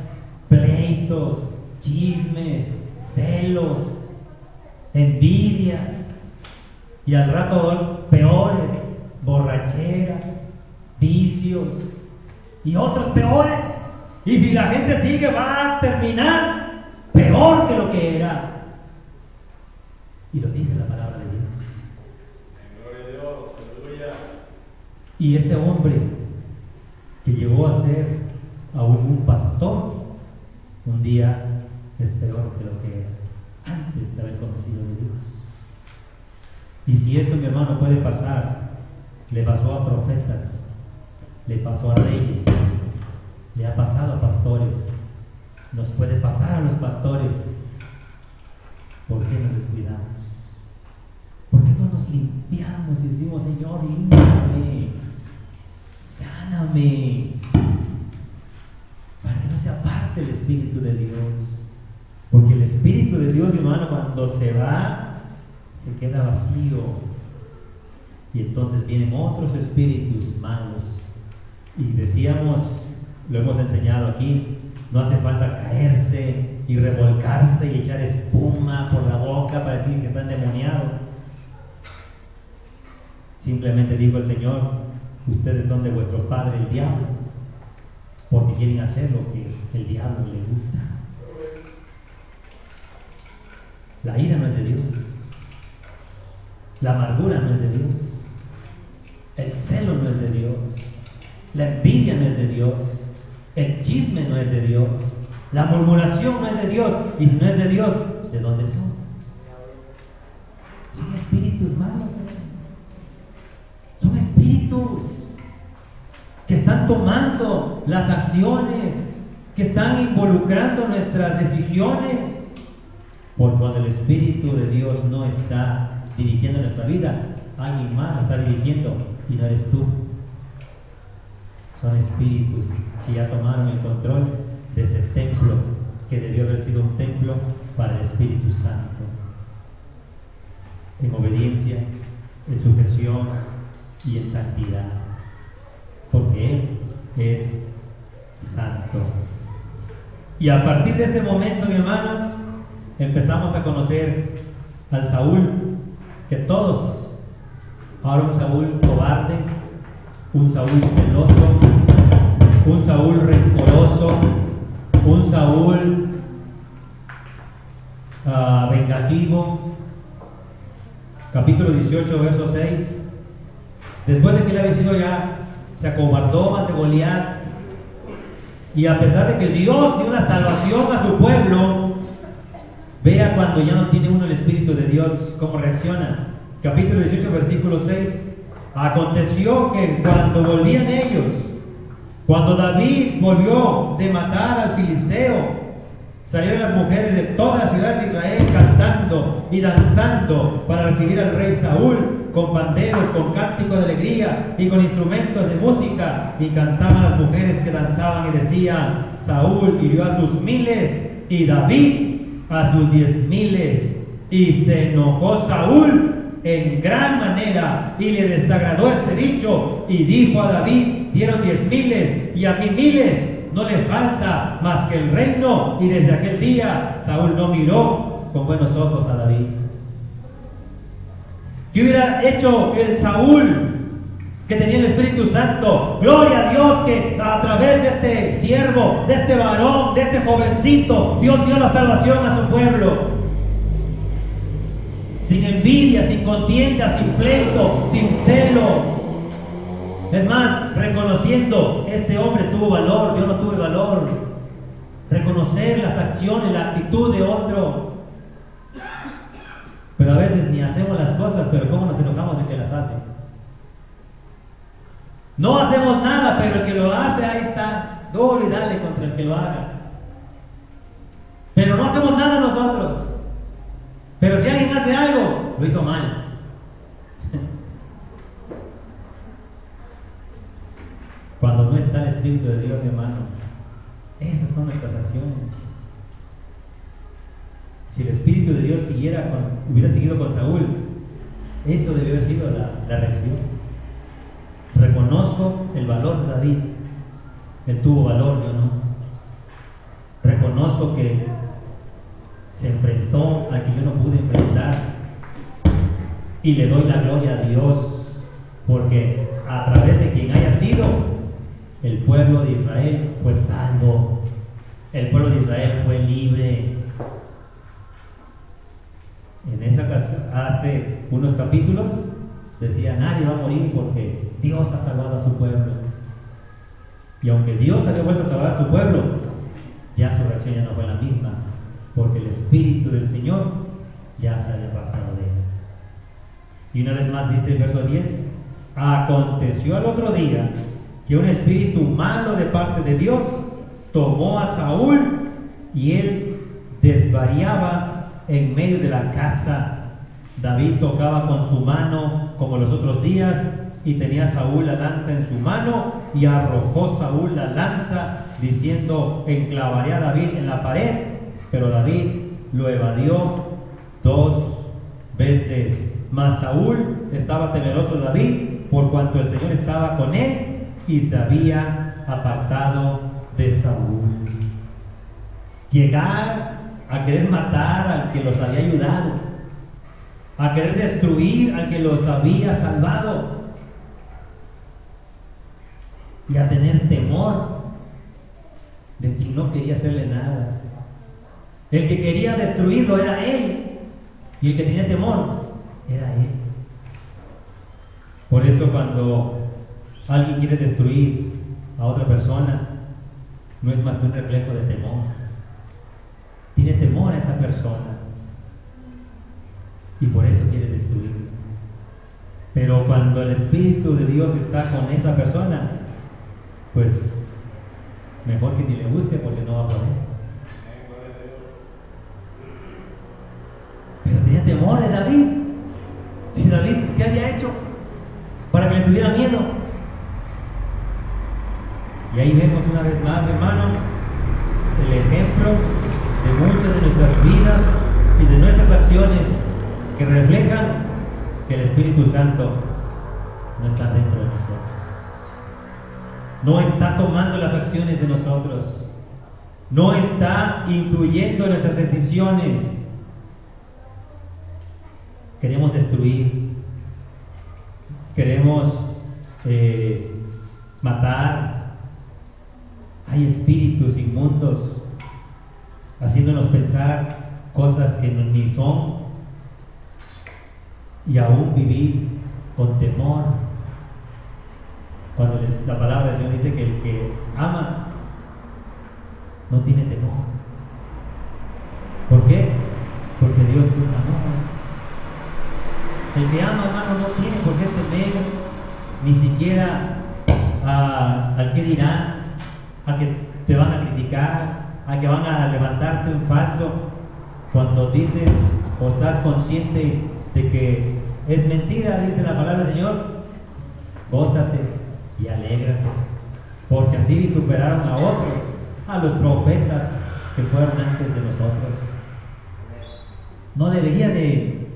pleitos, chismes, celos, envidias, y al rato peores, borracheras, vicios y otros peores. Y si la gente sigue, va a terminar peor que lo que era. Y lo dice la palabra de Dios. Gloria a Dios, aleluya. Y ese hombre que llegó a ser aún un pastor, un día es peor que lo que era antes de haber conocido de Dios. Y si eso, mi hermano, puede pasar, le pasó a profetas, le pasó a reyes, le ha pasado a pastores, nos puede pasar a los pastores. ¿Por qué nos descuidamos? ¿Por qué no nos limpiamos y decimos, Señor, límpiame, sáname, para que no se aparte el Espíritu de Dios? Porque el Espíritu de Dios, mi hermano, cuando se va, se queda vacío, y entonces vienen otros espíritus malos. Y decíamos, lo hemos enseñado aquí, no hace falta caerse y revolcarse y echar espuma por la boca para decir que está endemoniado. Simplemente dijo el Señor, ustedes son de vuestro padre el diablo, porque quieren hacer lo que el diablo le gusta. La ira no es de Dios, la amargura no es de Dios, el celo no es de Dios, la envidia no es de Dios, el chisme no es de Dios, la murmuración no es de Dios. Y si no es de Dios, ¿de dónde son? Son espíritus malos. Son espíritus que están tomando las acciones, que están involucrando nuestras decisiones. Porque cuando el Espíritu de Dios no está dirigiendo nuestra vida, alguien más está dirigiendo y no eres tú. Son espíritus que ya tomaron el control de ese templo que debió haber sido un templo para el Espíritu Santo. En obediencia, en sujeción y en santidad. Porque Él es santo. Y a partir de ese momento, mi hermano, empezamos a conocer al Saúl, que todos, ahora un Saúl cobarde, un Saúl celoso, un Saúl rencoroso, un Saúl vengativo. Capítulo 18, verso 6. Después de que él había sido ya, se acobardó ante Goliat, y a pesar de que Dios dio una salvación a su pueblo, vea cuando ya no tiene uno el Espíritu de Dios, cómo reacciona. Capítulo 18, versículo 6. Aconteció que cuando volvían ellos, cuando David volvió de matar al filisteo, salieron las mujeres de toda la ciudad de Israel cantando y danzando para recibir al rey Saúl, con panderos, con cánticos de alegría y con instrumentos de música. Y cantaban las mujeres que danzaban y decían: Saúl hirió a sus 1000 y David a sus 10,000. Y se enojó Saúl en gran manera y le desagradó este dicho, y dijo a David: dieron 10,000 y a mí 1000, no le falta más que el reino. Y desde aquel día Saúl no miró con buenos ojos a David. ¿Qué hubiera hecho el Saúl que tenía el Espíritu Santo? Gloria a Dios que a través de este siervo, de este varón, de este jovencito, Dios dio la salvación a su pueblo. Sin envidia, sin contienda, sin pleito, sin celo. Es más, reconociendo, este hombre tuvo valor, yo no tuve valor. Reconocer las acciones, la actitud de otro. Pero a veces ni hacemos las cosas, pero cómo nos enojamos de que las hace. No hacemos nada, pero el que lo hace, ahí está, doble y dale contra el que lo haga. Pero no hacemos nada nosotros. Pero si alguien hace algo, lo hizo mal. Cuando no está el Espíritu de Dios, mi hermano, esas son nuestras acciones. Si el Espíritu de Dios hubiera seguido con Saúl, eso debió haber sido la reacción. Reconozco el valor de David. Él tuvo valor, yo no. Reconozco que se enfrentó a quien yo no pude enfrentar. Y le doy la gloria a Dios, porque a través de quien haya sido, el pueblo de Israel fue salvo. El pueblo de Israel fue libre. En esa ocasión, hace unos capítulos, decía: nadie va a morir porque Dios ha salvado a su pueblo. Y aunque Dios había vuelto a salvar a su pueblo, ya su reacción ya no fue la misma, porque el Espíritu del Señor ya se había apartado de él. Y una vez más dice el verso 10: aconteció al otro día que un espíritu malo de parte de Dios tomó a Saúl, y él desvariaba en medio de la casa. David tocaba con su mano como los otros días, y tenía Saúl la lanza en su mano, y arrojó Saúl la lanza, diciendo: enclavaré a David en la pared. Pero David lo evadió 2 veces. Mas Saúl estaba temeroso de David, por cuanto el Señor estaba con él, y se había apartado de Saúl. Llegar a querer matar al que los había ayudado, a querer destruir al que los había salvado, y a tener temor de quien no quería hacerle nada. El que quería destruirlo era él, y el que tenía temor era él. Por eso cuando alguien quiere destruir a otra persona, no es más que un reflejo de temor. Tiene temor a esa persona y por eso quiere destruirlo. Pero cuando el Espíritu de Dios está con esa persona, pues mejor que ni le busque, porque no va a poder. Pero tenía temor de David. Si David, ¿qué había hecho para que le tuviera miedo? Y ahí vemos una vez más, hermano, el ejemplo de muchas de nuestras vidas y de nuestras acciones que reflejan que el Espíritu Santo no está dentro de nosotros. No está tomando las acciones de nosotros. No está influyendo en nuestras decisiones. Queremos destruir. Queremos matar. Hay espíritus inmundos haciéndonos pensar cosas que ni son, y aún vivir con temor. Cuando la palabra del Señor dice que el que ama no tiene temor. ¿Por qué? Porque Dios es amor. El que ama, hermano, no tiene por qué temer ni siquiera al que dirán, a que te van a criticar, a que van a levantarte un falso. Cuando dices o estás consciente de que es mentira, dice la palabra del Señor, gózate y alégrate, porque así vituperaron a otros, a los profetas que fueron antes de nosotros. No debería de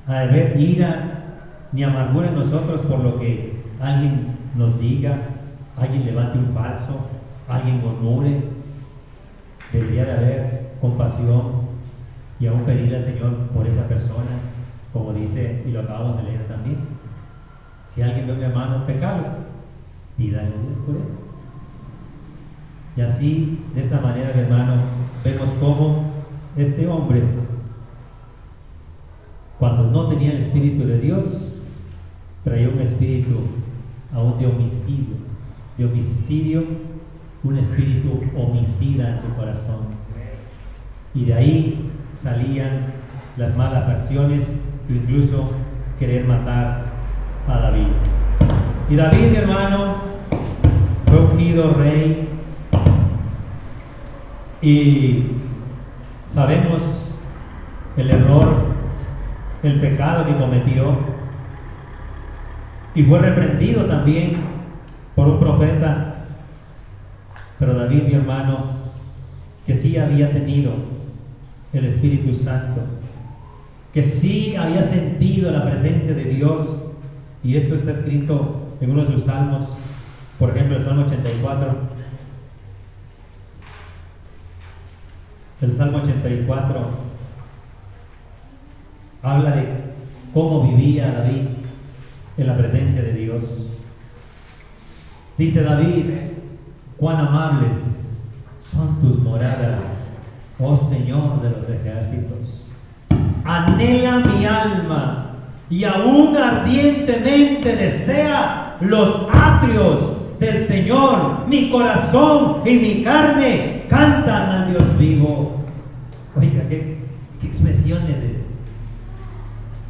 haber ira ni amargura en nosotros por lo que alguien nos diga, alguien levante un falso. alguien murmure, debería de haber compasión y aún pedirle al Señor por esa persona, como dice, y lo acabamos de leer también. Si alguien ve a un hermano pecado, pídale a Dios por él. Y así, de esa manera, hermano, vemos cómo este hombre, cuando no tenía el Espíritu de Dios, traía un espíritu aún de homicidio, un espíritu homicida en su corazón. Y de ahí salían las malas acciones, incluso querer matar a David. Y David, mi hermano, fue ungido rey, y sabemos el error, el pecado que cometió, y fue reprendido también por un profeta. Pero David, mi hermano, que sí había tenido el Espíritu Santo, que sí había sentido la presencia de Dios, y esto está escrito en uno de sus salmos, por ejemplo el Salmo 84. El Salmo 84 habla de cómo vivía David en la presencia de Dios. Dice David: cuán amables son tus moradas, oh Señor de los ejércitos. Anhela mi alma y aún ardientemente desea los atrios del Señor. Mi corazón y mi carne cantan al Dios vivo. Oiga, qué expresiones de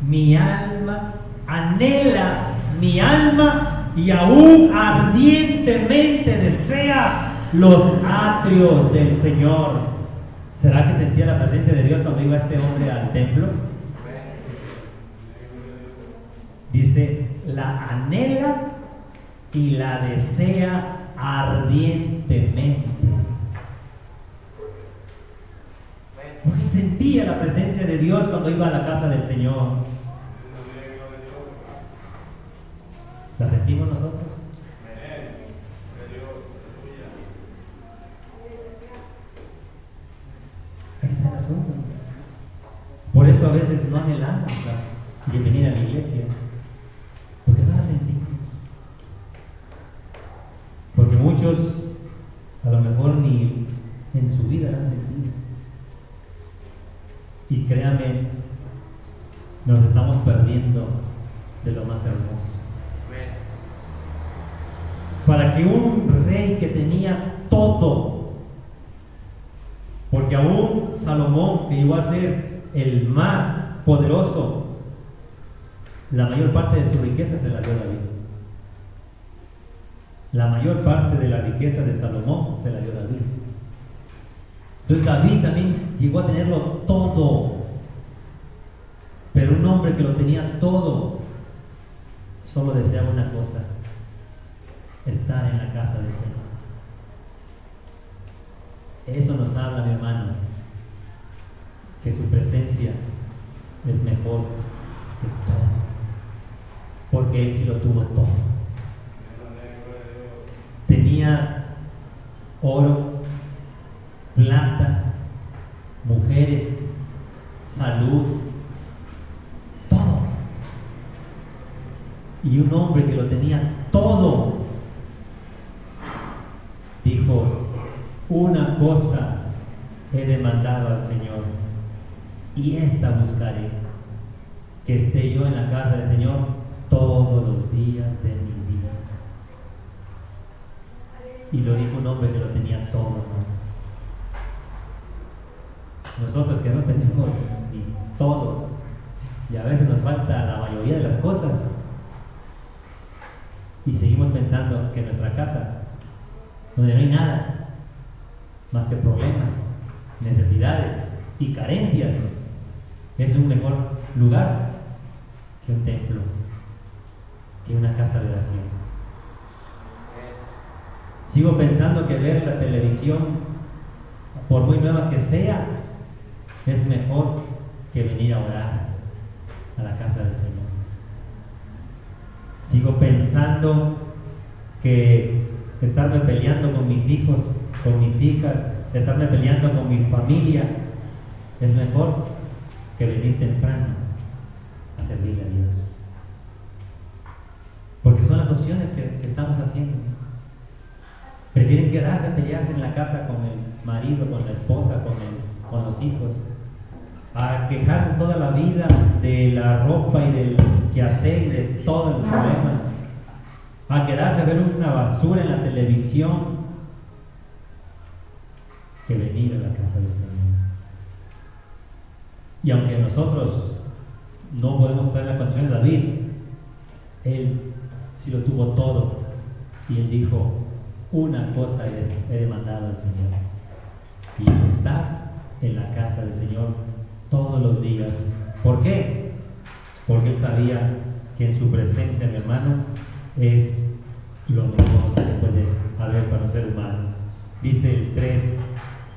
mi alma, anhela mi alma y aún ardientemente desea los atrios del Señor. ¿Será que sentía la presencia de Dios cuando iba este hombre al templo? Dice, la anhela y la desea ardientemente. Porque sentía la presencia de Dios cuando iba a la casa del Señor. ¿La sentimos nosotros? Ahí está el asunto. Por eso a veces no anhelamos de venir a la iglesia, porque no la sentimos. Porque muchos a lo mejor ni en su vida la han sentido. Y créame, nos estamos perdiendo de lo más hermoso. Para que un rey que tenía todo, porque aún Salomón, que llegó a ser el más poderoso, la mayor parte de su riqueza se la dio David. La mayor parte de la riqueza de Salomón se la dio David. Entonces David también llegó a tenerlo todo, pero un hombre que lo tenía todo solo deseaba una cosa: estar en la casa del Señor. Eso nos habla, mi hermano, que su presencia es mejor que todo, porque él sí lo tuvo todo. Tenía oro, plata, mujeres, salud, todo. Y un hombre que lo tenía todo dijo: una cosa he demandado al Señor, y esta buscaré, que esté yo en la casa del Señor todos los días de mi vida. Y lo dijo un hombre que lo tenía todo, ¿no? Nosotros que no tenemos ni todo, y a veces nos falta la mayoría de las cosas, y seguimos pensando que nuestra casa, donde no hay nada más que problemas, necesidades y carencias, es un mejor lugar que un templo, que una casa de oración. Sigo pensando que ver la televisión, por muy nueva que sea, es mejor que venir a orar a la casa del Señor. Sigo pensando que estarme peleando con mis hijos, con mis hijas, estarme peleando con mi familia. Es mejor que venir temprano a servirle a Dios. Porque son las opciones que estamos haciendo. Prefieren quedarse a pelearse en la casa con el marido, con la esposa, con los hijos, a quejarse toda la vida de la ropa y del quehacer y de todos los problemas, a quedarse a ver una basura en la televisión, que venir a la casa del Señor. Y aunque nosotros no podemos estar en la condición de David, él sí lo tuvo todo, y él dijo: una cosa he demandado al Señor, y es estar en la casa del Señor todos los días. ¿Por qué? Porque él sabía que en su presencia, mi hermano, es lo mejor que puede haber para un ser humano. Dice el 3: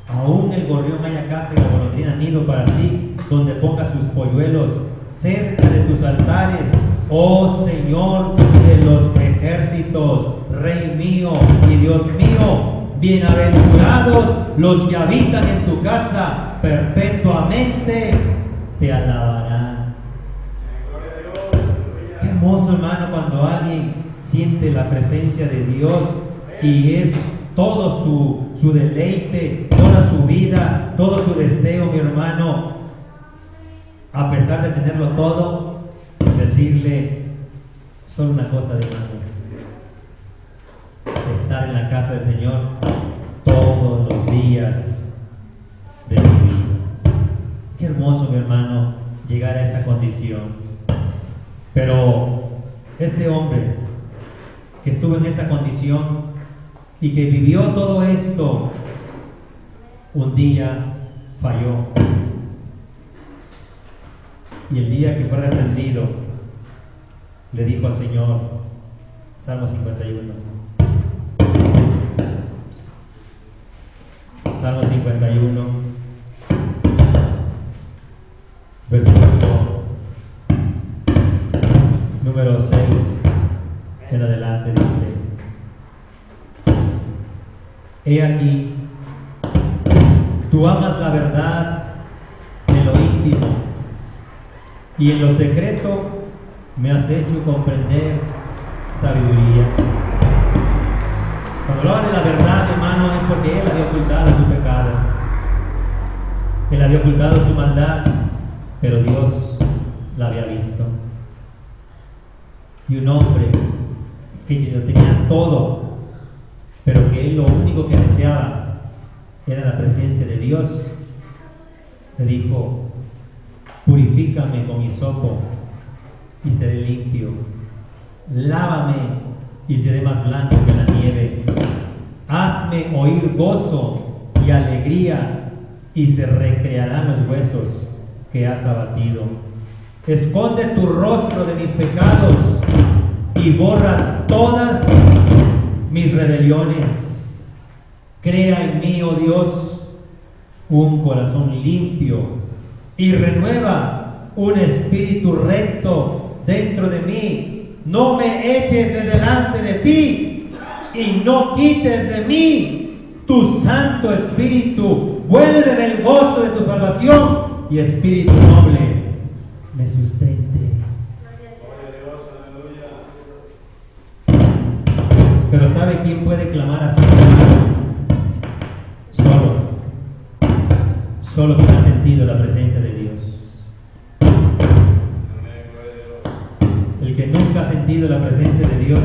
aún el gorrión haya casa y la golondrina nido para sí, donde ponga sus polluelos, cerca de tus altares, oh Señor de los ejércitos, Rey mío y Dios mío. Bienaventurados los que habitan en tu casa, perpetuamente te alabarán. Qué hermoso, hermano, cuando alguien siente la presencia de Dios y es todo su deleite, toda su vida, todo su deseo, mi hermano, a pesar de tenerlo todo, decirle solo una cosa de mano: estar en la casa del Señor todos los días de mi vida. Qué hermoso, mi hermano, llegar a esa condición. Pero este hombre que estuvo en esa condición y que vivió todo esto, un día falló. Y el día que fue reprendido, le dijo al Señor, Salmo 51. Salmo 51, versículo número 6 en adelante, dice: he aquí, tú amas la verdad en lo íntimo, y en lo secreto me has hecho comprender sabiduría. Cuando habla de la verdad, hermano, es porque él había ocultado su pecado, él había ocultado su maldad, pero Dios la había visto. Y un hombre que lo tenía todo, pero que él lo único que deseaba era la presencia de Dios, le dijo: purifícame con hisopo y seré limpio, lávame y seré más blanco que la nieve, hazme oír gozo y alegría, y se recrearán los huesos que has abatido. Esconde tu rostro de mis pecados y borra todas mis rebeliones. Crea en mí, oh Dios, un corazón limpio, y renueva un espíritu recto dentro de mí. No me eches de delante de ti, y no quites de mí tu Santo Espíritu. Vuelve el gozo de tu salvación, y espíritu noble me sustente. Pero ¿sabe quién puede clamar así? Solo quien ha sentido la presencia de Dios. El que nunca ha sentido la presencia de Dios,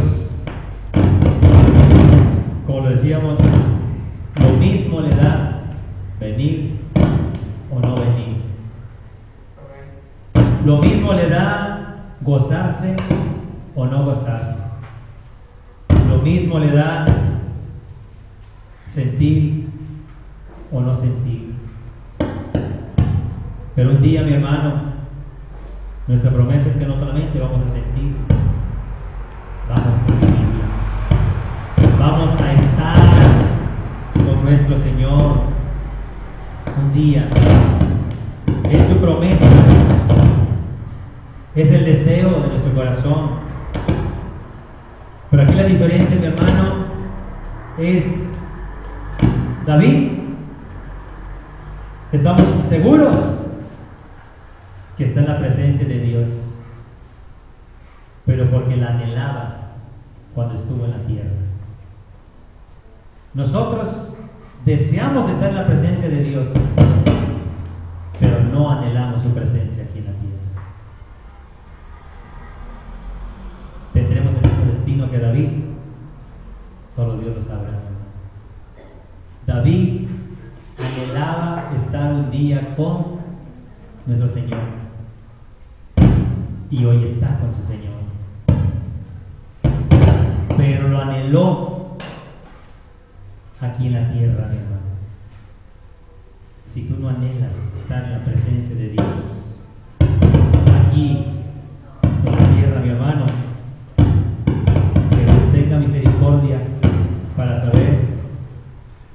como lo decíamos, lo mismo le da venir o no venir. Lo mismo le da gozarse o no gozarse. Lo mismo le da sentir o no sentir. Pero un día, mi hermano, nuestra promesa es que no solamente vamos a sentir, vamos a vivirla. Vamos a estar con nuestro Señor un día. Es su promesa, es el deseo de nuestro corazón. Pero aquí la diferencia, mi hermano, es David. Estamos seguros que está en la presencia de Dios, pero porque la anhelaba cuando estuvo en la tierra. Nosotros deseamos estar en la presencia de Dios, pero no anhelamos su presencia aquí en la tierra. ¿Tendremos el mismo destino que David? Solo Dios lo sabrá. David anhelaba estar un día con nuestro Señor, y hoy está con su Señor, pero lo anheló aquí en la tierra, mi hermano. Si tú no anhelas estar en la presencia de Dios aquí en la tierra, mi hermano, que Dios tenga misericordia para saber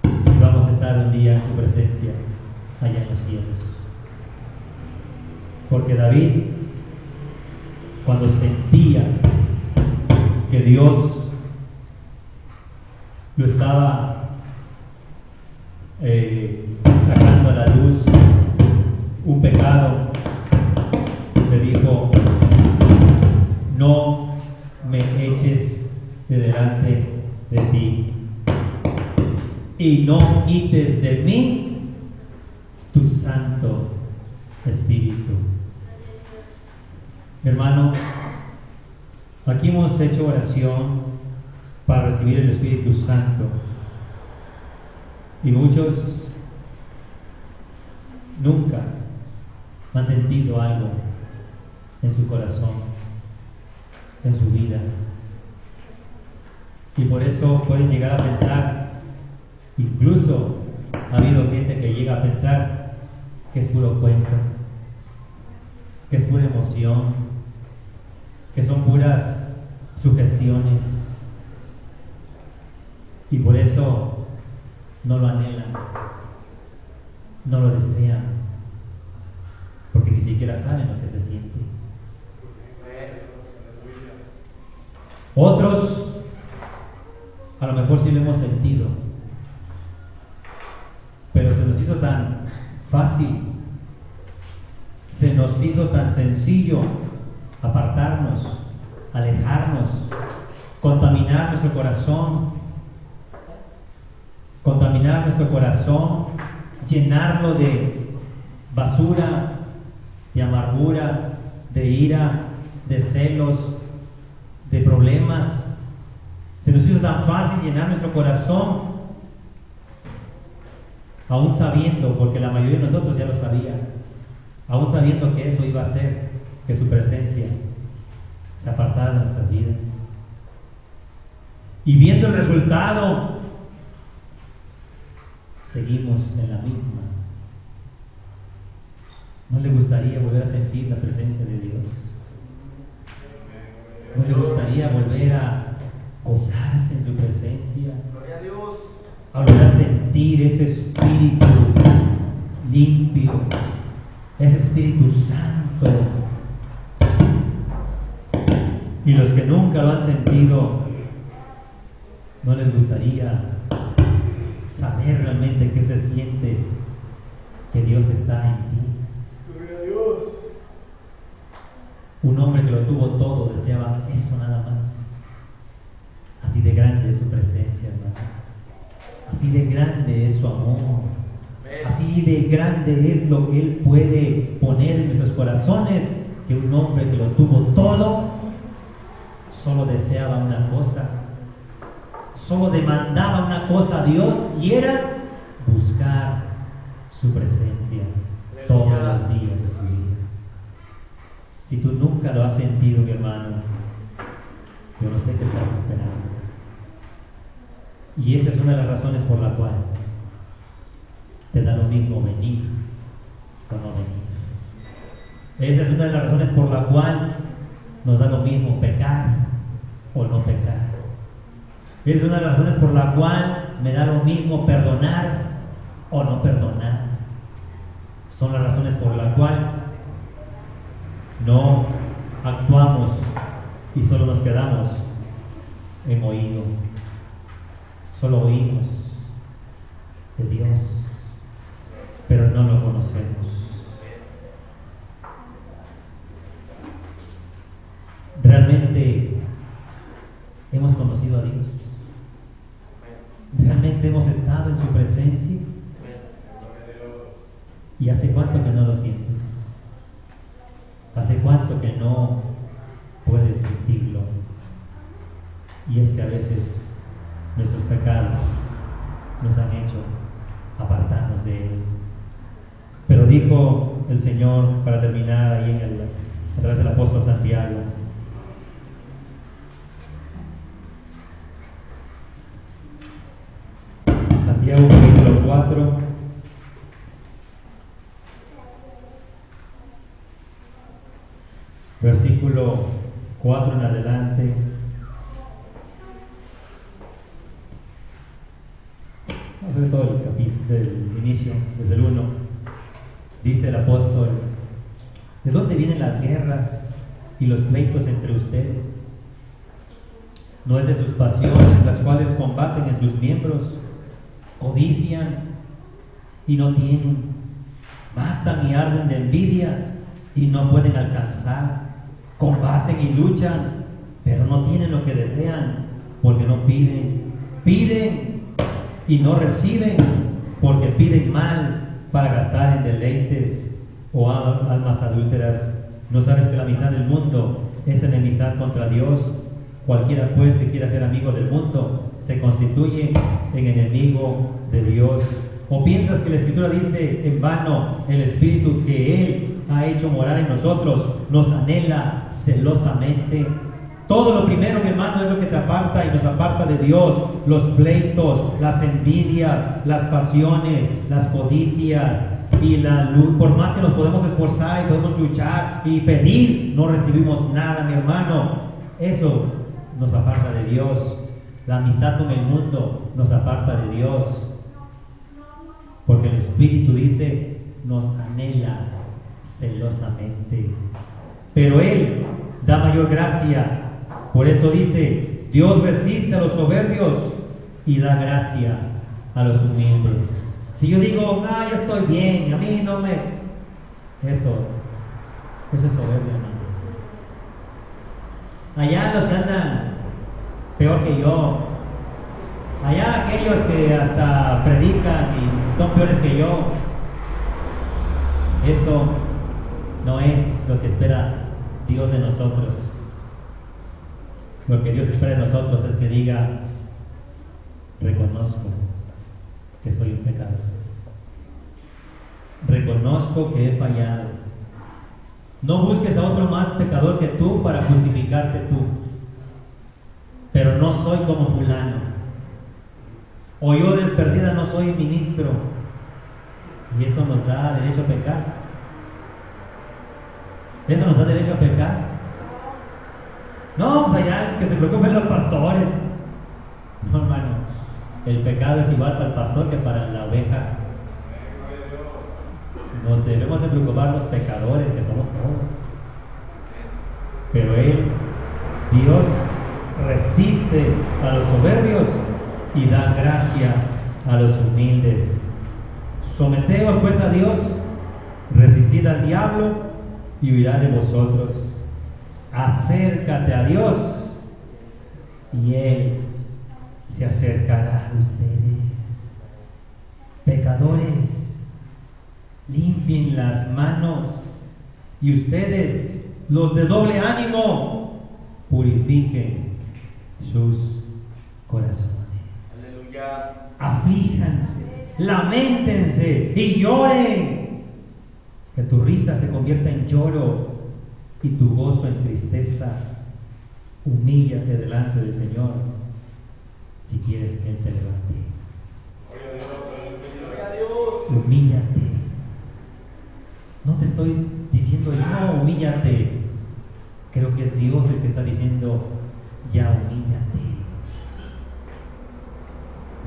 si vamos a estar un día en su presencia allá en los cielos. Porque David, cuando sentía que Dios lo estaba sacando a la luz un pecado, le dijo: no me eches de delante de ti y no quites de mí tu Santo Espíritu. Hermano, aquí hemos hecho oración para recibir el Espíritu Santo, y muchos nunca han sentido algo en su corazón, en su vida, y por eso pueden llegar a pensar, incluso ha habido gente que llega a pensar que es puro cuento, que es pura emoción, que son puras sugestiones, y por eso no lo anhelan, no lo desean, porque ni siquiera saben lo que se siente. Otros a lo mejor sí lo hemos sentido, pero se nos hizo tan fácil, se nos hizo tan sencillo apartarnos, alejarnos, contaminar nuestro corazón, llenarlo de basura, de amargura, de ira, de celos, de problemas. Se nos hizo tan fácil llenar nuestro corazón, aún sabiendo, porque la mayoría de nosotros ya lo sabía, aún sabiendo que eso iba a hacer que su presencia se apartara de nuestras vidas. Y viendo el resultado, seguimos en la misma. ¿No le gustaría volver a sentir la presencia de Dios? ¿No le gustaría volver a gozarse en su presencia? Gloria a Dios. A volver a sentir ese Espíritu limpio, ese Espíritu Santo. Y los que nunca lo han sentido, ¿no les gustaría saber realmente qué se siente que Dios está en ti? Gloria a Dios. Un hombre que lo tuvo todo deseaba eso nada más. Así de grande es su presencia, hermano. Así de grande es su amor. Así de grande es lo que Él puede poner en nuestros corazones, que un hombre que lo tuvo todo solo deseaba una cosa, solo demandaba una cosa a Dios, y era buscar su presencia todos los días de su vida. Si tú nunca lo has sentido, mi hermano, yo no sé qué estás esperando. Y esa es una de las razones por la cual te da lo mismo venir o no venir. Esa es una de las razones por la cual nos da lo mismo pecar o no pecar. Esa es una de las razones por la cual me da lo mismo perdonar o no perdonar. Son las razones por la cual no actuamos y solo nos quedamos en oído. Solo oímos de Dios, pero no lo conocemos. ¿Realmente hemos conocido a Dios? ¿Realmente hemos estado en su presencia? ¿Y hace cuánto que no lo sientes? ¿Hace cuánto que no puedes sentirlo? Y es que a veces nuestros pecados nos han hecho apartarnos de Él. Pero dijo el Señor, para terminar ahí a través del apóstol Santiago, Santiago capítulo 4, versículo 4 en adelante. Vamos a ver todo el capítulo del inicio, desde el 1. Dice el apóstol: ¿de dónde vienen las guerras y los pleitos entre ustedes? ¿No es de sus pasiones las cuales combaten en sus miembros? Codician y no tienen, matan y arden de envidia y no pueden alcanzar, combaten y luchan, pero no tienen lo que desean, porque no piden. Piden y no reciben, porque piden mal para gastar en deleites. O almas adúlteras, ¿no sabes que la amistad del mundo es enemistad contra Dios? Cualquiera pues que quiera ser amigo del mundo se constituye en enemigo de Dios. ¿O piensas que la Escritura dice en vano el Espíritu que Él ha hecho morar en nosotros nos anhela celosamente? Todo lo primero, mi hermano, es lo que te aparta y nos aparta de Dios: los pleitos, las envidias, las pasiones, las codicias y la luz. Por más que nos podemos esforzar y podemos luchar y pedir, no recibimos nada, mi hermano. Eso nos aparta de Dios. La amistad con el mundo nos aparta de Dios, porque el Espíritu dice nos anhela celosamente, pero Él da mayor gracia. Por esto dice: Dios resiste a los soberbios y da gracia a los humildes. Si yo digo, yo estoy bien, a mí no me... Eso es soberbia, amigo. Allá los que andan peor que yo, allá aquellos que hasta predican y son peores que yo, eso no es lo que espera Dios de nosotros. Lo que Dios espera de nosotros es que diga: reconozco que soy un pecador, reconozco que he fallado. No busques a otro más pecador que tú para justificarte tú. Pero no soy como fulano, o yo de perdida no soy ministro, y eso nos da derecho a pecar. Eso nos da derecho a pecar. No, pues allá que se preocupen los pastores. No, hermano, el pecado es igual para el pastor que para la oveja. Nos debemos de preocupar los pecadores, que somos todos. Pero Dios resiste a los soberbios y da gracia a los humildes. Someteos pues a Dios, resistid al diablo y huirá de vosotros. Acércate a Dios y Él se acercará a ustedes. Pecadores, limpien las manos, y ustedes, los de doble ánimo, purifiquen sus corazones. Aleluya. Aflíjanse, lamentense y lloren. Que tu risa se convierta en lloro y tu gozo en tristeza. Humíllate delante del Señor si quieres que Él te levante. Humíllate. No te estoy diciendo yo, humíllate. Creo que es Dios el que está diciendo: ya humíllate.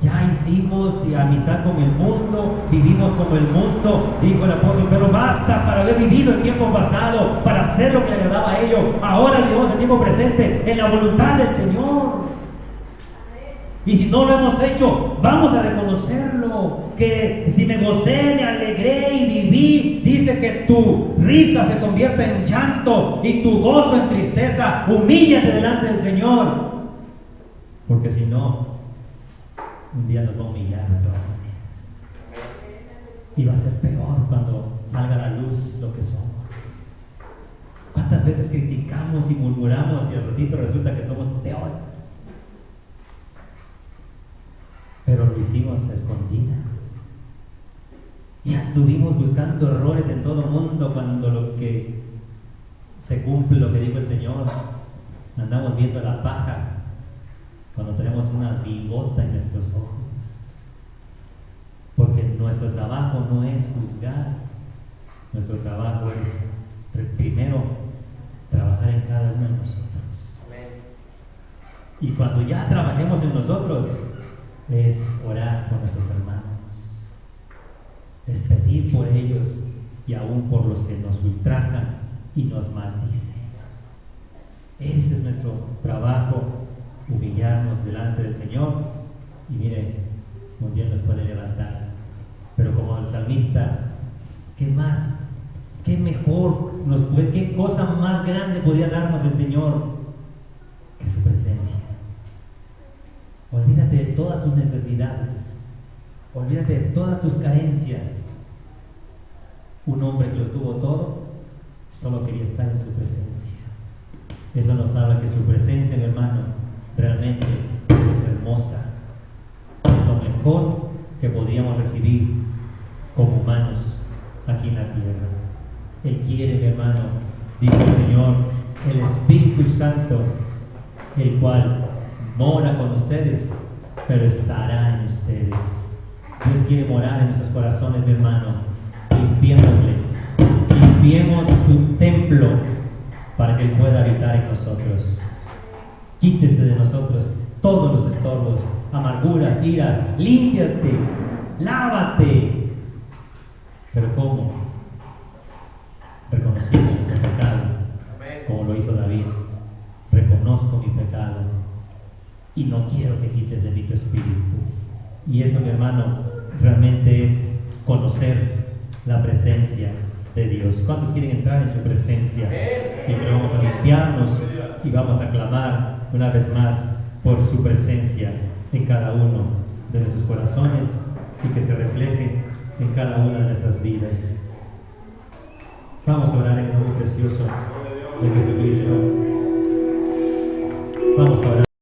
Ya hicimos amistad con el mundo, vivimos como el mundo, dijo el apóstol, pero basta para haber vivido el tiempo pasado, para hacer lo que le agradaba a ellos. Ahora vivimos el tiempo presente en la voluntad del Señor. Y si no lo hemos hecho, vamos a reconocerlo. Que si me gocé, me alegré y viví, dice que tu risa se convierta en llanto y tu gozo en tristeza. Humíllate delante del Señor. Porque si no, un día nos va a humillar de todas maneras. Y va a ser peor cuando salga a la luz lo que somos. ¿Cuántas veces criticamos y murmuramos y al ratito resulta que somos peores? Pero lo hicimos a escondidas. Y anduvimos buscando errores en todo el mundo cuando lo que se cumple, lo que dijo el Señor, andamos viendo la paja cuando tenemos una bigota en nuestros ojos. Porque nuestro trabajo no es juzgar, nuestro trabajo es primero trabajar en cada uno de nosotros. Y cuando ya trabajemos en nosotros, es orar por nuestros hermanos, es pedir por ellos y aún por los que nos ultrajan y nos maldicen. Ese es nuestro trabajo, humillarnos delante del Señor. Y mire, un día nos puede levantar, pero como el salmista, ¿qué más? ¿Qué mejor? ¿Qué cosa más grande podría darnos el Señor que su presencia? Olvídate de todas tus necesidades, olvídate de todas tus carencias. Un hombre que lo tuvo todo, solo quería estar en su presencia. Eso nos habla que su presencia, mi hermano, realmente es hermosa. Es lo mejor que podríamos recibir como humanos aquí en la tierra. Él quiere, mi hermano, dice el Señor, el Espíritu Santo, el cual mora con ustedes, pero estará en ustedes. Dios quiere morar en nuestros corazones, mi hermano. Limpiemos su templo para que Él pueda habitar en nosotros. Quítese de nosotros todos los estorbos, amarguras, iras. Límpiate, lávate. Pero ¿cómo? Reconociendo nuestro pecado, como lo hizo David. Reconozco mi pecado y no quiero que quites de mí tu espíritu. Y eso, mi hermano, realmente es conocer la presencia de Dios. ¿Cuántos quieren entrar en su presencia? Siempre vamos a limpiarnos y vamos a clamar una vez más por su presencia en cada uno de nuestros corazones y que se refleje en cada una de nuestras vidas. Vamos a orar en el nombre precioso de Jesucristo. Vamos a orar.